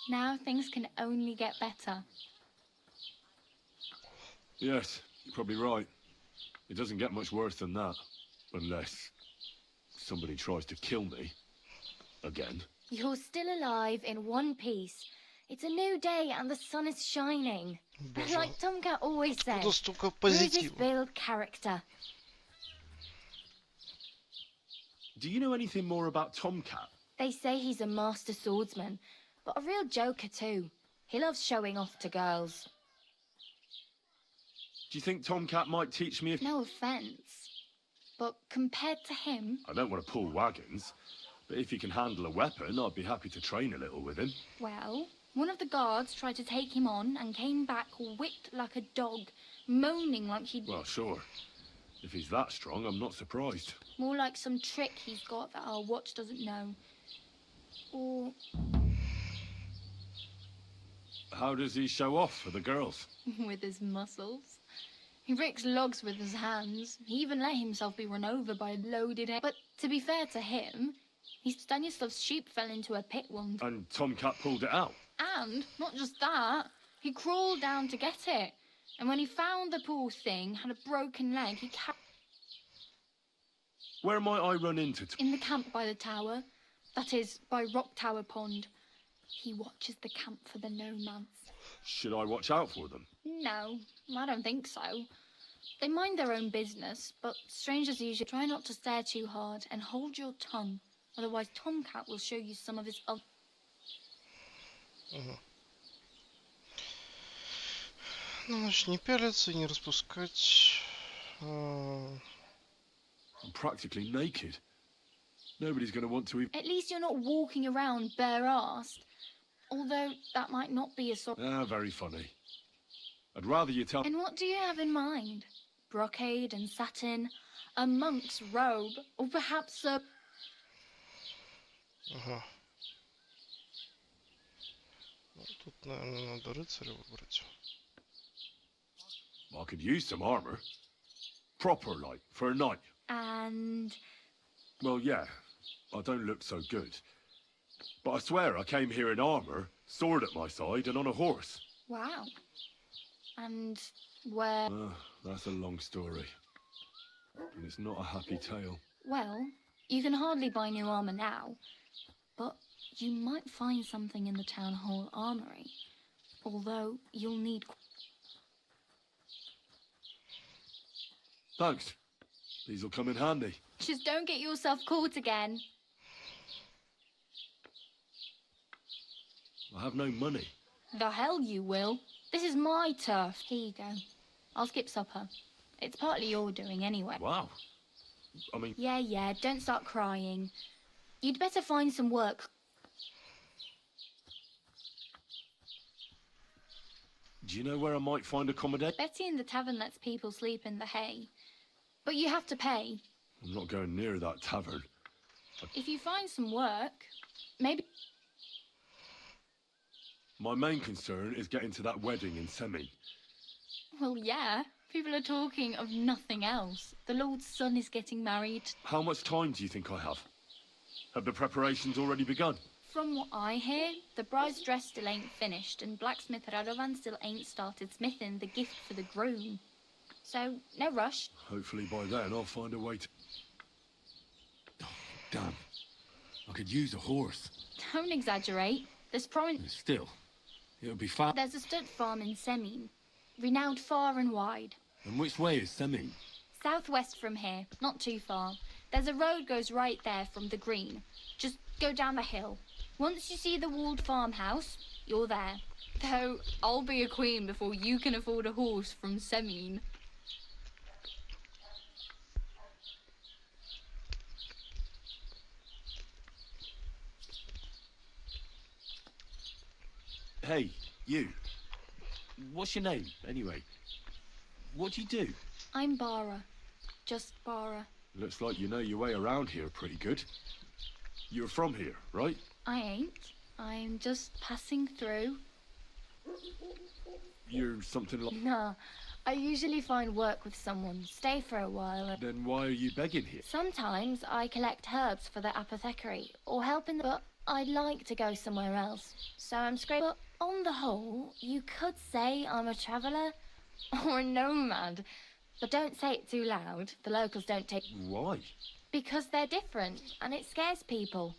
Now things can only get better. Yes, you're probably right. It doesn't get much worse than that. Unless somebody tries to kill me. Again. You're still alive in one piece. It's a new day and the sun is shining. Like Tomcat always said, bruises build character. Do you know anything more about Tomcat? They say he's a master swordsman, but a real joker too. He loves showing off to girls. Do you think Tomcat might teach me if... No offence, but compared to him... I don't want to pull wagons, but if he can handle a weapon, I'd be happy to train a little with him. Well, one of the guards tried to take him on and came back whipped like a dog, moaning like he'd... Well, sure. If he's that strong, I'm not surprised. More like some trick he's got that our watch doesn't know. Or... How does he show off for the girls? with his muscles. He rakes logs with his hands. He even let himself be run over by a loaded egg. But to be fair to him, Stanislav's sheep fell into a pit once. And Tomcat pulled it out? And, not just that, he crawled down to get it. And when he found the poor thing had a broken leg, he Where might I run into? in the camp by the tower. That is, by Rock Tower Pond. He watches the camp for the nomads. Should I watch out for them? No, I don't think so. They mind their own business, but strangers usually try not to stare too hard and hold your tongue. Otherwise, Tomcat will show you some of his... Ну, значит, не пялиться, не распускать. I'm practically naked. Nobody's going to want to... At least you're not walking around bare-assed. Although, that might not be a sort... very funny. I'd rather you tell... And what do you have in mind? Brocade and satin? A monk's robe? Or perhaps a... Ага. Ну, тут, наверное, надо рыцаря выбрать. I could use some armor. Proper, like, for a knight. And... Well, yeah. I don't look so good. But I swear I came here in armor, sword at my side, and on a horse. Wow. And where... That's a long story. And it's not a happy tale. Well, you can hardly buy new armor now. But you might find something in the town hall armory. Although you'll need... Thanks. These'll come in handy. Just don't get yourself caught again. I have no money. The hell you will. This is my turf. Here you go. I'll skip supper. It's partly your doing anyway. Wow. I mean... Yeah, don't start crying. You'd better find some work. Do you know where I might find accommodation? Betty in the tavern lets people sleep in the hay. But you have to pay. I'm not going near that tavern. If you find some work, maybe... My main concern is getting to that wedding in Semi. Well, yeah. People are talking of nothing else. The Lord's son is getting married. How much time do you think I have? Have the preparations already begun? From what I hear, the bride's dress still ain't finished, and blacksmith Radovan still ain't started smithing the gift for the groom. So, no rush. Hopefully by then I'll find a way to... Oh, damn. I could use a horse. Don't exaggerate. There's Still, it would be far... There's a stud farm in Semin, renowned far and wide. And which way is Semi? Southwest from here, not too far. There's a road goes right there from the green. Just go down the hill. Once you see the walled farmhouse, you're there. Though, I'll be a queen before you can afford a horse from Semin. Hey, you. What's your name, anyway? What do you do? I'm Bara. Just Bara. Looks like you know your way around here pretty good. You're from here, right? I ain't. I'm just passing through. You're something like... Nah, I usually find work with someone, stay for a while. And Then why are you begging here? sometimes I collect herbs for the apothecary or help in the... But I'd like to go somewhere else, so I'm scraping. But on the whole, you could say I'm a traveller or a nomad. But don't say it too loud. The locals don't take... Why? Because they're different, and it scares people.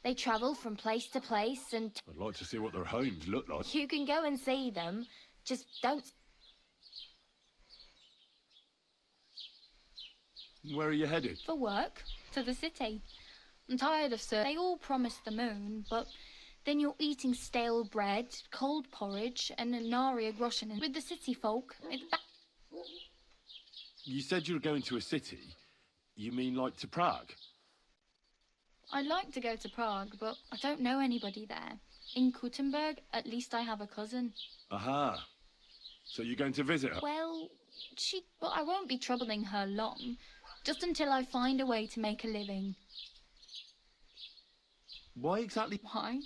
They travel from place to place, and I'd like to see what their homes look like. you can go and see them. Just don't... Where are you headed? For work, to the city. I'm tired of They all promise the moon, but then you're eating stale bread, cold porridge, and a naria groschen. And with the city folk, it's... You said you were going to a city. You mean like to Prague? I'd like to go to Prague, but I don't know anybody there. In Kuttenberg, at least I have a cousin. Aha. So you're going to visit her? Well, but I won't be troubling her long. Just until I find a way to make a living. Why exactly? Why?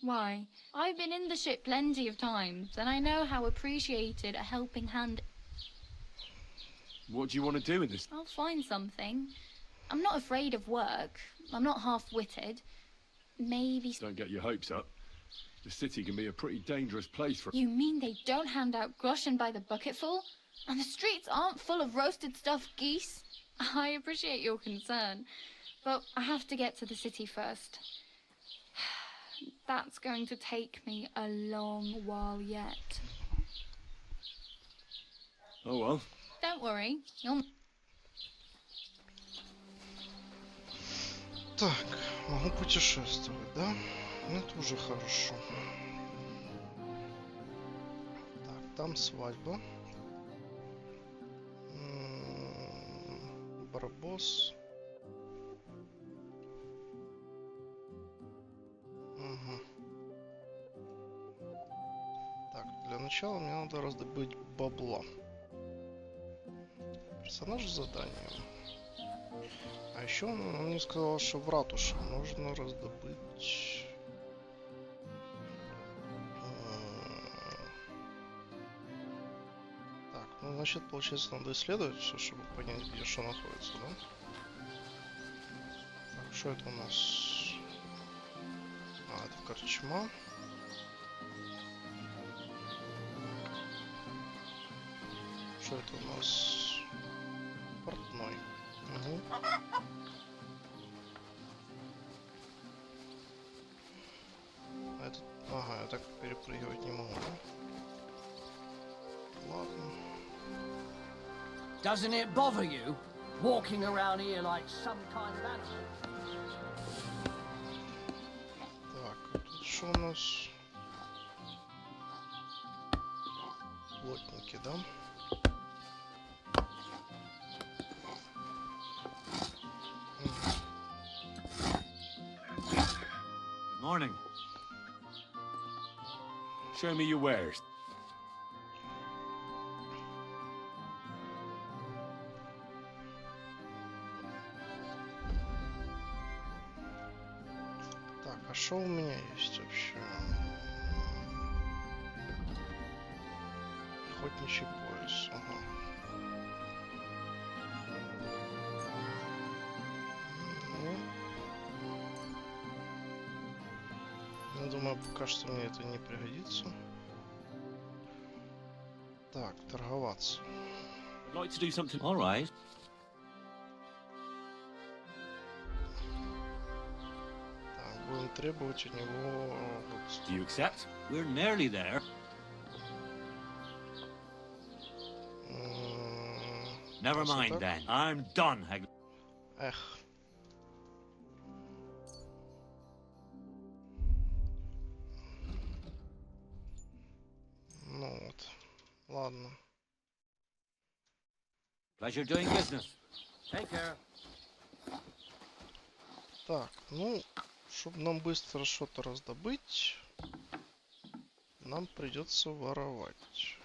Why? I've been in the ship plenty of times, and I know how appreciated a helping hand... What do you want to do in this? I'll find something. I'm not afraid of work. I'm not half-witted. Maybe... Don't get your hopes up. The city can be a pretty dangerous place for... You mean they don't hand out groschen by the bucketful? And the streets aren't full of roasted stuffed geese? I appreciate your concern, but I have to get to the city first. That's going to take me a long while yet. Oh well. Don't worry, you'll... Так, могу путешествовать, да? Это уже хорошо. Так, там свадьба. Барбос. Угу. Так, для начала мне надо раздобыть бабла. Персонаж с заданием. А еще он мне сказал, что в ратуше нужно раздобыть... Так, ну значит, получается, надо исследовать все, чтобы понять, где что находится, да? Так, что это у нас? А, это корчма. Что это у нас? Портной. Угу. А это... Ага, я так перепрыгивать не могу, да? Ладно. Doesn't it bother you walking around here like some kind of animal? Так, а тут что у нас? Плотники, да? Good morning. Show me your wares. Так, а что у меня есть вообще? Охотничий пояс, ага. Ну, я думаю, пока что мне это не пригодится. Так, торговаться. I'd like to do something. All right. Так, будем требовать у него... Do you accept? We're nearly there. Never mind then. I'm done. Эх. Ну вот. Ладно. Pleasure doing business. Take care. Так, ну, чтобы нам быстро что-то раздобыть, нам придется воровать.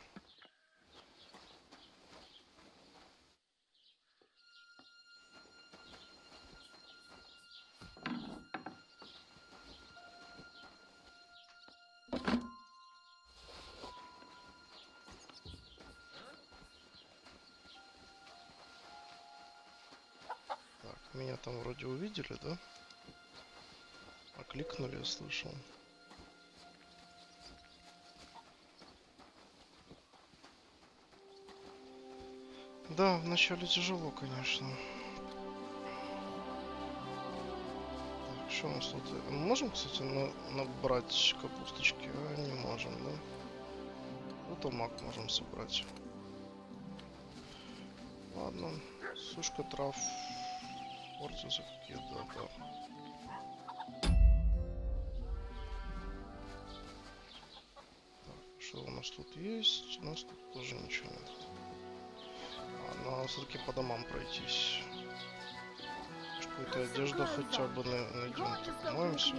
Меня там вроде увидели, да? Окликнули, я слышал. Да, вначале тяжело, конечно. Так, что у нас тут? Мы можем, кстати, набрать капусточки? А, не можем, да? Вот мак можем собрать. Ладно, сушка трав. Портятся какие-то, да. Так, что у нас тут есть? У нас тут тоже ничего нет. Надо все-таки по домам пройтись. Какую-то одежду хотя бы найдем. Помоемся.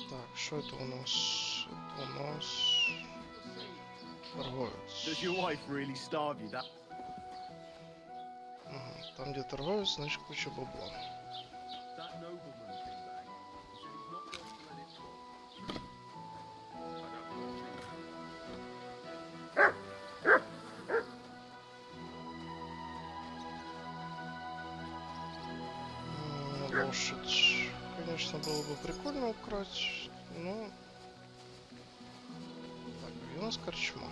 Так, что это у нас? Это у нас торговец. Does your wife really starve you that? Там, где торговец, значит куча бабла. That nobleman came back. He said he's not going to let it go. Лошадь. Конечно, было бы прикольно украсть, но... Так, где у нас корчма?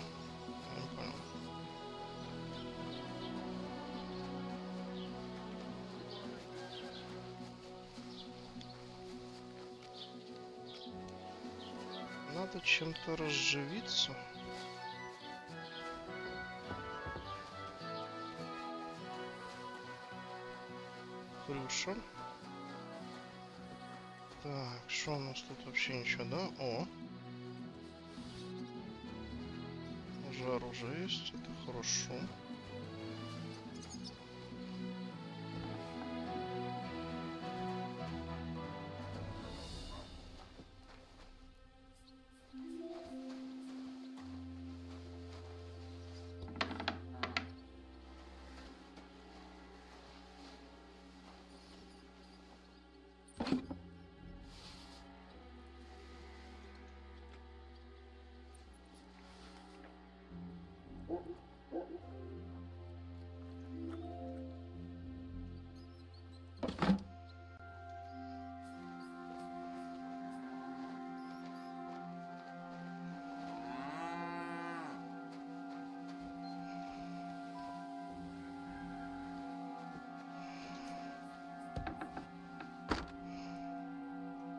Я не понял. Надо чем-то разживиться. Хрюша. Так, что у нас тут вообще ничего, да? О! Уже оружие есть, это хорошо.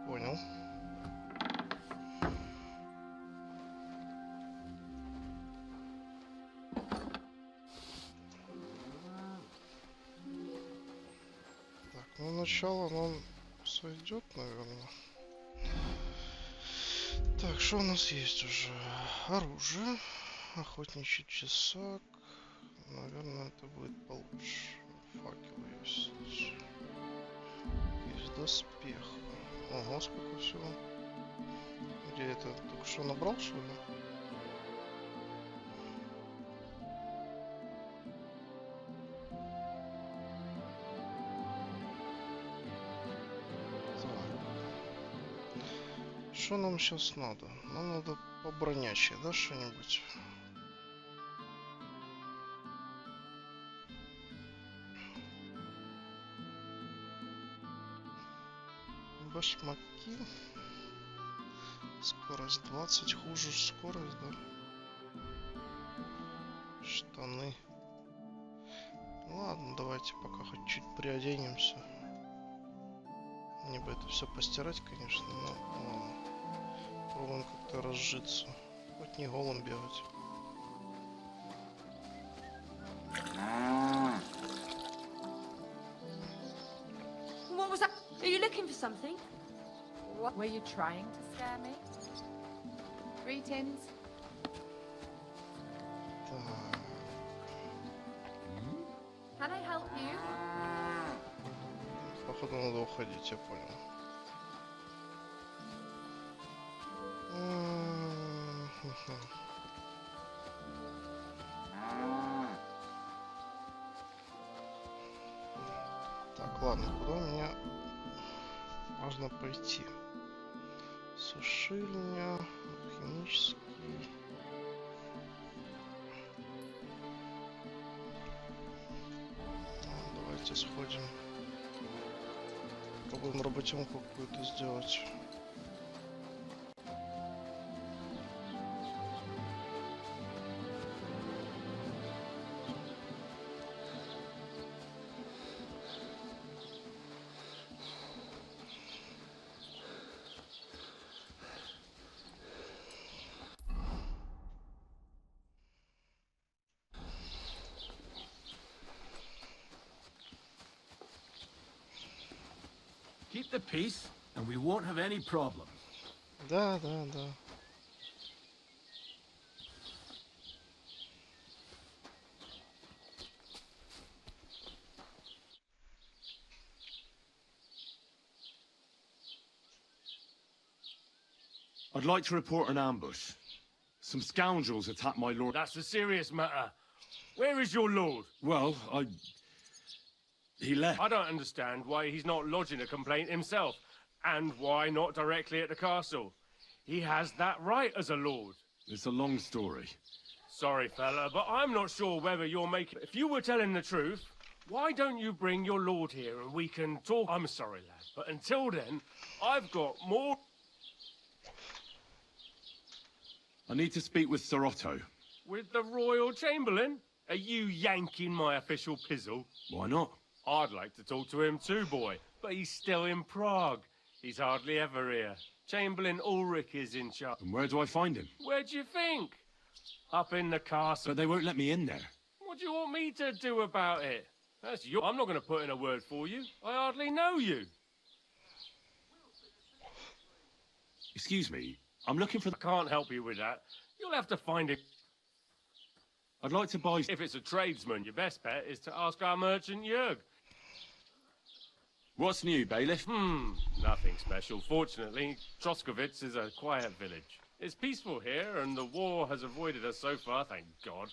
Понял. Так, ну начало нам сойдет, наверное. Так, что у нас есть уже? Оружие, охотничий тесак. Наверное, это будет получше. Факел есть. Есть доспех. Ого, сколько всего. Где это? Только что набрал, что ли? Что нам сейчас надо? Нам надо побронячее, да, что-нибудь? Башмаки. Скорость 20, хуже скорость, да? Штаны. Ладно, давайте пока хоть чуть приоденемся. Мне бы это все постирать, конечно, но ладно. Попробуем как-то разжиться. Хоть не голым бегать. What was that? Are you looking for something? What were you trying to scare me? Greetings. Так. Can I help you? Походу надо уходить, я понял. Так, Так, ладно, куда мне можно пойти? Сушильня, химический. Давайте сходим. Попробуем работенку какую-то сделать. Keep the peace, and we won't have any problems. Да. I'd like to report an ambush. Some scoundrels attacked my lord. That's a serious matter. Where is your lord? Well, he left. I don't understand why he's not lodging a complaint himself, and why not directly at the castle. He has that right as a lord. It's a long story. Sorry, fella, but I'm not sure whether you're making... If you were telling the truth, why don't you bring your lord here and we can talk... I'm sorry, lad, but until then, I've got more... I need to speak with Sir Otto. With the Royal Chamberlain? Are you yanking my official pizzle? Why not? I'd like to talk to him too, boy, but he's still in Prague. He's hardly ever here. Chamberlain Ulrich is in charge. And where do I find him? Where do you think? Up in the castle. But they won't let me in there. What do you want me to do about it? That's your... I'm not going to put in a word for you. I hardly know you. Excuse me, I'm looking for... I can't help you with that. You'll have to find it. I'd like to buy... If it's a tradesman, your best bet is to ask our merchant Jörg. What's new, bailiff? Nothing special. Fortunately, Troskovitz is a quiet village. It's peaceful here, and the war has avoided us so far, thank God.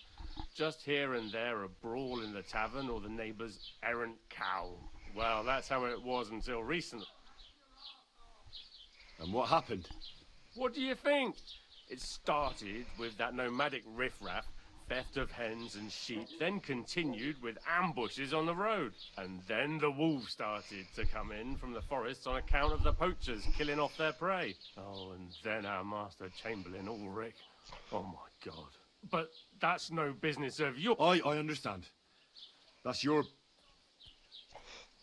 Just here and there a brawl in the tavern or the neighbour's errant cow. Well, that's how it was until recently. And what happened? What do you think? It started with that nomadic riffraff, theft of hens and sheep, then continued with ambushes on the road. And then the wolves started to come in from the forests on account of the poachers killing off their prey. Oh, and then our master Chamberlain Ulrich. Oh my God. But that's no business of yours. I understand. That's your...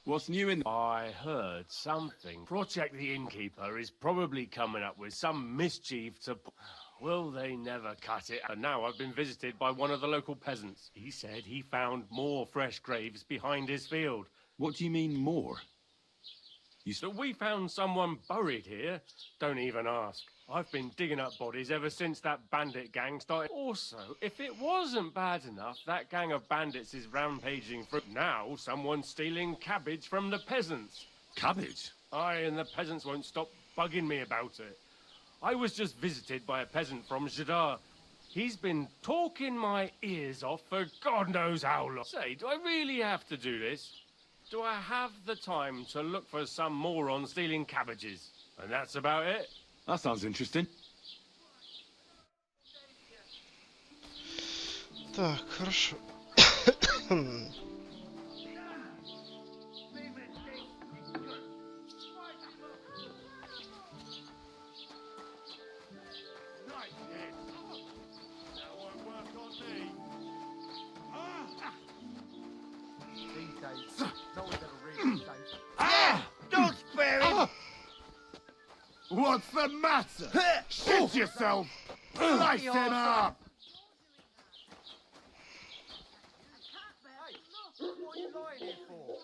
What's new in... I heard something. Project the Innkeeper is probably coming up with some mischief to... Will they never cut it? And now I've been visited by one of the local peasants. He said he found more fresh graves behind his field. What do you mean, more? So we found someone buried here. Don't even ask. I've been digging up bodies ever since that bandit gang started. Also, if it wasn't bad enough, that gang of bandits is rampaging through. Now someone's stealing cabbage from the peasants. Cabbage? Aye, and the peasants won't stop bugging me about it. I was just visited by a peasant from Jadar. He's been talking my ears off for God knows how long. Say, do I really have to do this? Do I have the time to look for some moron stealing cabbages? And that's about it. That sounds interesting. Так, хорошо. Don't spare him! What's the matter? Shit yourself! Slice him up! What are you lying here for?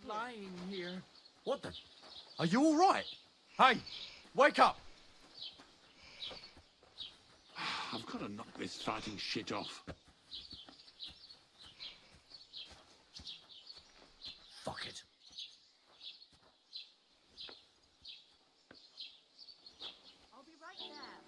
Lying here. What the? Are you all right? Hey, wake up! I've got to knock this farting shit off. Fuck it. I'll be right there.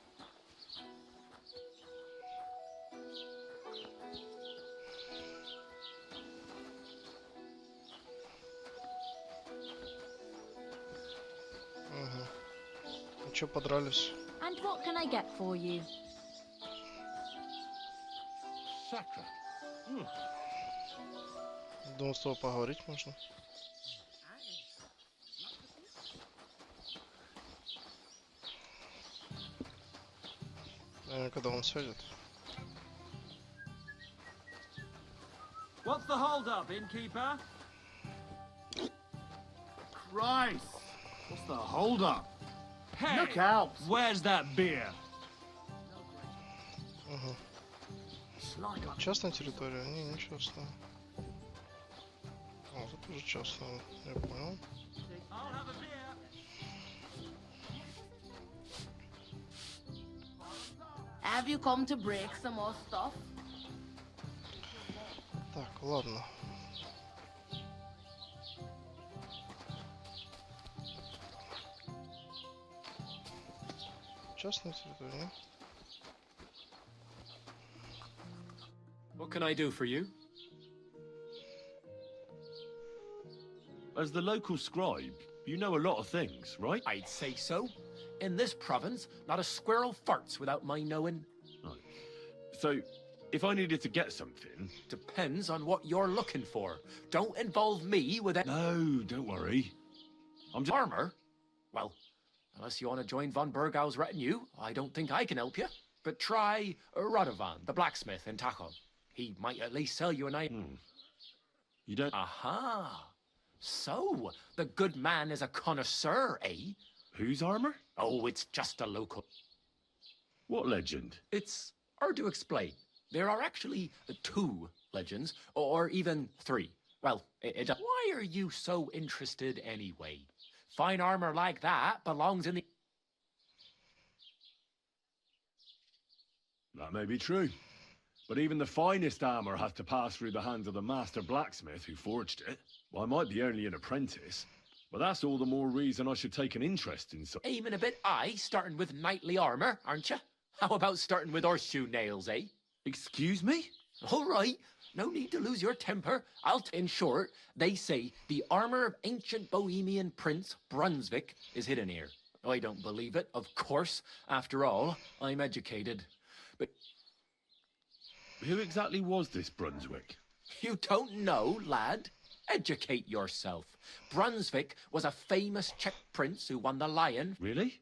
чё подрались? And what can I get for you? Sacre. Думал, с тобой поговорить можно. Наверное, когда он сядет. What's the hold up, innkeeper? Christ! What's the hold up? Hey, Look out! Where's that beer? Угу. Частная территория? Не, не частная. О, тут тоже частная, я понял. Have you come to break some more stuff? Так, ладно. Частная территория. What can I do for you? As the local scribe, you know a lot of things, right? I'd say so. In this province, not a squirrel farts without my knowing. Right. So, if I needed to get something... Depends on what you're looking for. Don't involve me with that. No, don't worry. I'm just... Armor? Well, unless you want to join von Burgau's retinue, I don't think I can help you. But try Radovan, the blacksmith in Tachon. He might at least sell you an item. You don't... Aha! So, the good man is a connoisseur, eh? Whose armor? Oh, it's just a local. What legend? It's hard to explain. There are actually 2 legends, or even 3. Well, why are you so interested anyway? Fine armor like that belongs in the... That may be true. But even the finest armor has to pass through the hands of the master blacksmith who forged it. Well, I might be only an apprentice, but that's all the more reason I should take an interest in some... Aiming a bit high, starting with knightly armor, aren't you? How about starting with horseshoe nails, eh? Excuse me? All right, no need to lose your temper. In short, they say the armor of ancient Bohemian prince Brunswick is hidden here. I don't believe it, of course. After all, I'm educated. But... Who exactly was this Brunswick? You don't know, lad? Educate yourself. Brunswick was a famous Czech prince who won the Lion. Really?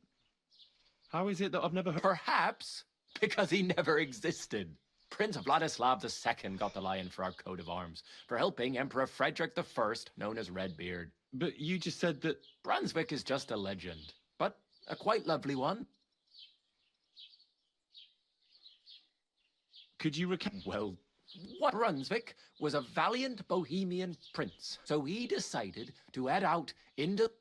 How is it that I've never heard... Perhaps because he never existed. Prince Vladislav II got the Lion for our coat of arms, for helping Emperor Frederick I, known as Redbeard. But you just said that... Brunswick is just a legend, but a quite lovely one. Could you recount... Well, what? Brunswick was a valiant Bohemian prince, so he decided to head out into...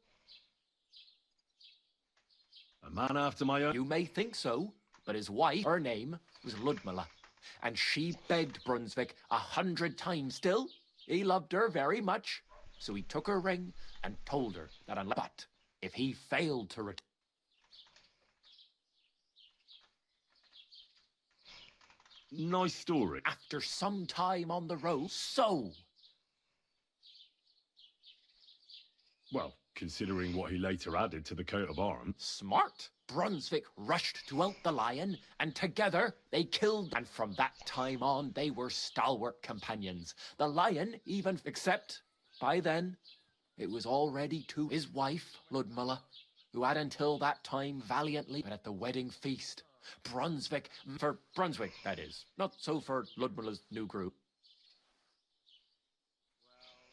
A man after my own... You may think so, but his wife, her name was Ludmilla, and she begged Brunswick 100 times. Still, he loved her very much, so he took her ring and told her that unless... But if he failed to return... Nice story. After some time on the road, so... Well, considering what he later added to the coat of arms... Smart. Brunswick rushed to out the Lion, and together they killed... And from that time on, they were stalwart companions. The Lion even... Except, by then, it was already to his wife, Ludmilla, who had until that time valiantly... But at the wedding feast... Brunswick, for Brunswick, that is. Not so for Ludmilla's new group.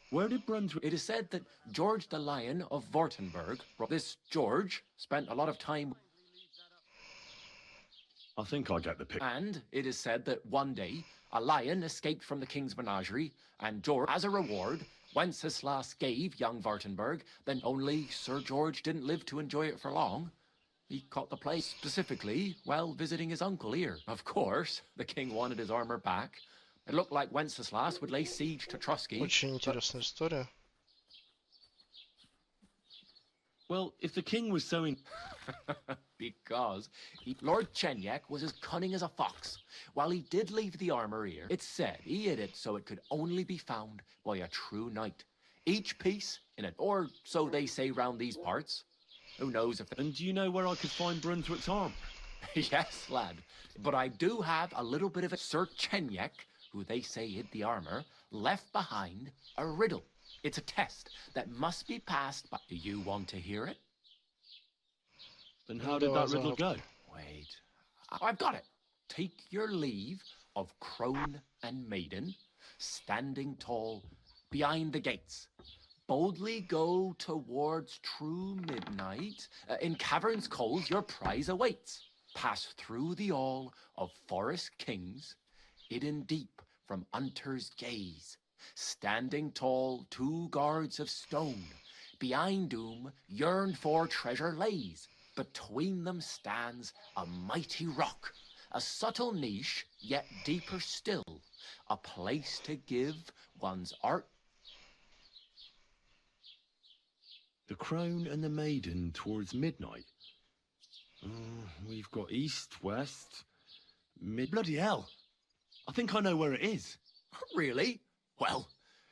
Where did Brunswick... It is said that George the Lion of Württemberg, this George, spent a lot of time... I think I get the picture. And it is said that one day, a lion escaped from the king's menagerie, and George, as a reward, Wenceslas gave young Württemberg, then only Sir George didn't live to enjoy it for long. He caught the plague specifically while visiting his uncle here. Of course, the king wanted his armor back. It looked like Wenceslas would lay siege to Trotsky. Очень интересная история. Well, if the king was so... Because Lord Chenyek was as cunning as a fox. While he did leave the armor here, it's said he hid it so it could only be found by a true knight. Each piece in it, or so they say round these parts. Who knows if... And do you know where I could find Brunswick's arm? Yes, lad. But I do have a little bit of a Sir Chenyek, who they say hid the armor, left behind a riddle. It's a test that must be passed by... Do you want to hear it? Then how did that riddle go? Wait. I've got it. Take your leave of crone and maiden, standing tall behind the gates. Boldly go towards true midnight. In caverns cold your prize awaits. Pass through the all of forest kings, hidden deep from hunter's gaze. Standing tall, 2 guards of stone, behind whom yearned for treasure lays. Between them stands a mighty rock, a subtle niche, yet deeper still, a place to give one's art. The crone and the maiden towards midnight. We've got east, west, mid... Bloody hell! I think I know where it is. Really? Well,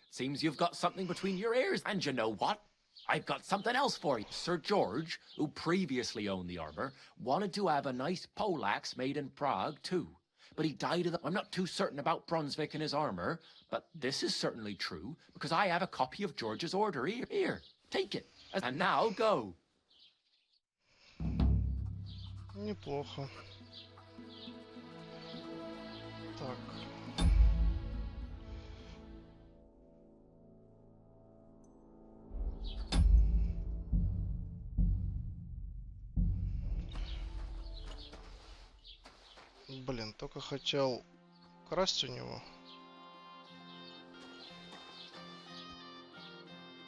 seems you've got something between your ears. And you know what? I've got something else for you. Sir George, who previously owned the armor, wanted to have a nice poleaxe made in Prague, too. But he died of the... I'm not too certain about Brunswick and his armor, but this is certainly true, because I have a copy of George's order here. Here, take it. And now, go. Неплохо. Так. Блин, только хотел красть у него.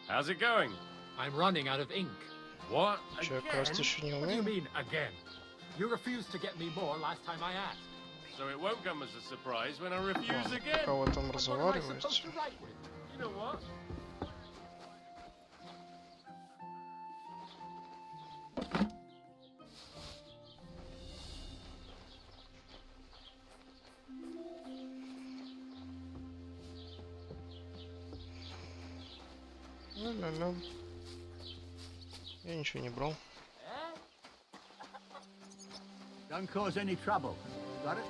How's it going? I'm running out of ink. What? Че, красть еще не What do you умею? mean, again? You refused to get me more last time I asked. So it won't come as a surprise when I refuse Ладно, again. пока вы там What am I supposed разговариваете. to write with? You know what? Ля-ля-ля. Я ничего не брал. Don't cause any trouble. Got it?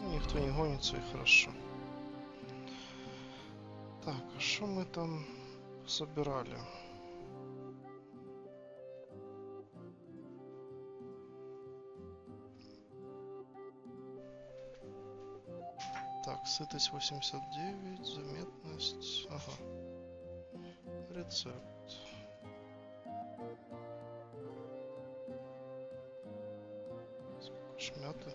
Никто не гонится, и хорошо. Так, а что мы там собирали? Так, сытость 89, заметность. Ага. Рецепт. Сколько шмяты?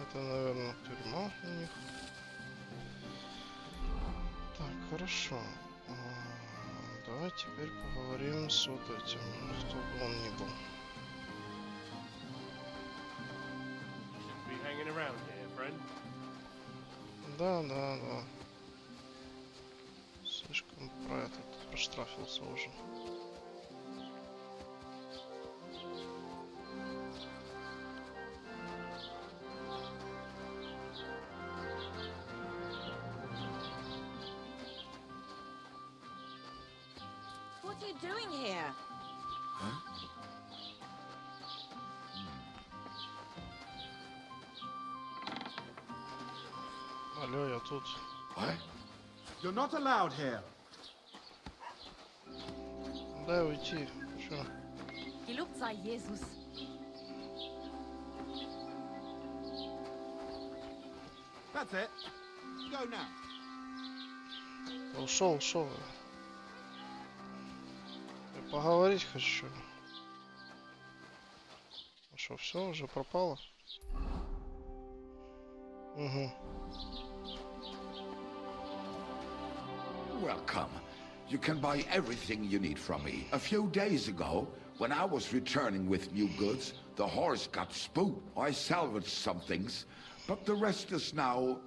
Это, наверное, тюрьма у них. Так, хорошо. Давай теперь поговорим с вот этим, кто бы он ни был. Shouldn't be hanging around here, friend. Да, да, да. Слишком про этот проштрафился уже. What are you doing here? Алло, я тут. What? You're not allowed here. Дай уйти. Чё? Gelobt sei Jesus. That's it. Go now. Ушел, ушел. Я поговорить хочу. А что, все уже пропало? Угу. Welcome. You can buy everything you need from me. A few days ago, when I was returning with new goods, the horse got spooked. I salvaged some things, but the rest is now...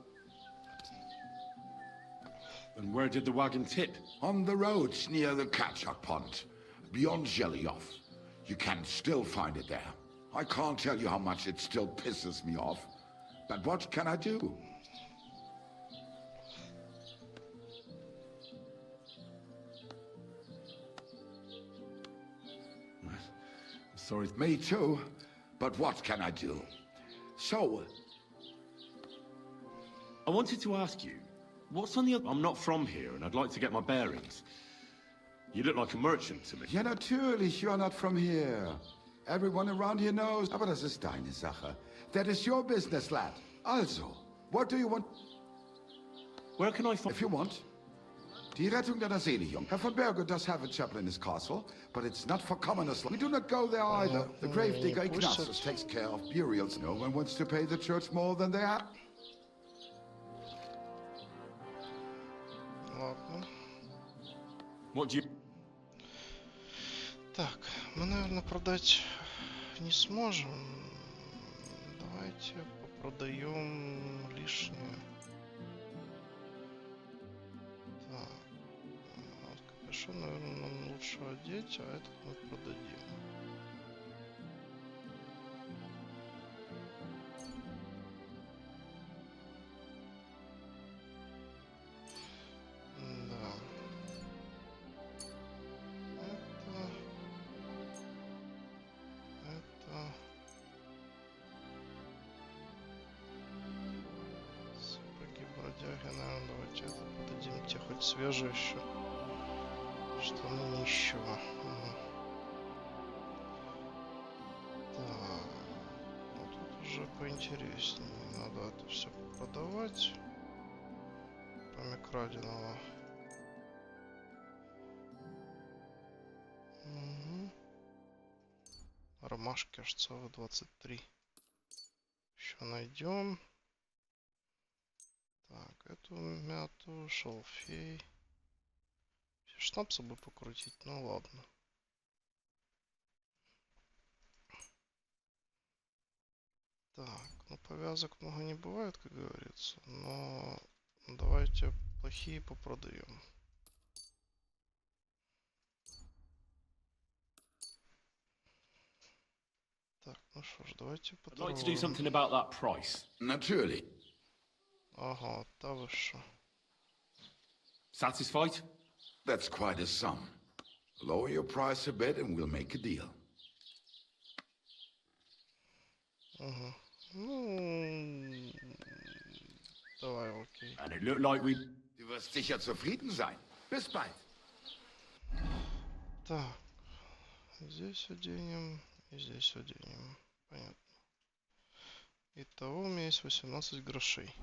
And where did the wagon tip? On the roads near the catch-up pond, beyond Jelly Off. You can still find it there. I can't tell you how much it still pisses me off. But what can I do? Sorry. Me too. But what can I do? So... I wanted to ask you, what's on the other... I'm not from here, and I'd like to get my bearings. You look like a merchant to me. Ja, natürlich, you're not from here. Everyone around here knows. Aber das ist deine Sache. That is your business, lad. Also, what do you want? Where can I find... If you want. Die Rettung deiner Seele, Jung. Herr von Berger does have a chapel in his castle, but it's not for commoners. We do not go there either. The gravedigger Ignatius takes care of burials. No one wants to pay the church more than they have. Ладно. What do you... Так, мы, наверное, продать не сможем. Давайте попродаем лишнее. Так, вот капюшон, наверное, нам лучше одеть, а этот мы продадим. Наверное, давайте это подадим, те хоть свежие еще. Штаны нищего. Так, ну тут уже поинтереснее. Надо это все продавать. Кроме краденого. Угу. Ромашки аж целых 23. Еще найдем. Так, эту мяту, шалфей. Шнапса бы покрутить, ну ладно. Так, ну повязок много не бывает, как говорится, но давайте плохие попродаем. Так, ну что ж, давайте I'd like to do something about that price. Natürlich. Ага, да вы шо. Satisfied? That's quite a sum. Lower your price a bit and we'll make a deal. Ага. Ну, давай, окей. And it looked like we... Du wirst sicher zufrieden sein. Bis bald. Так, здесь оденем и здесь оденем. Понятно. Итого у меня есть 18 грошей.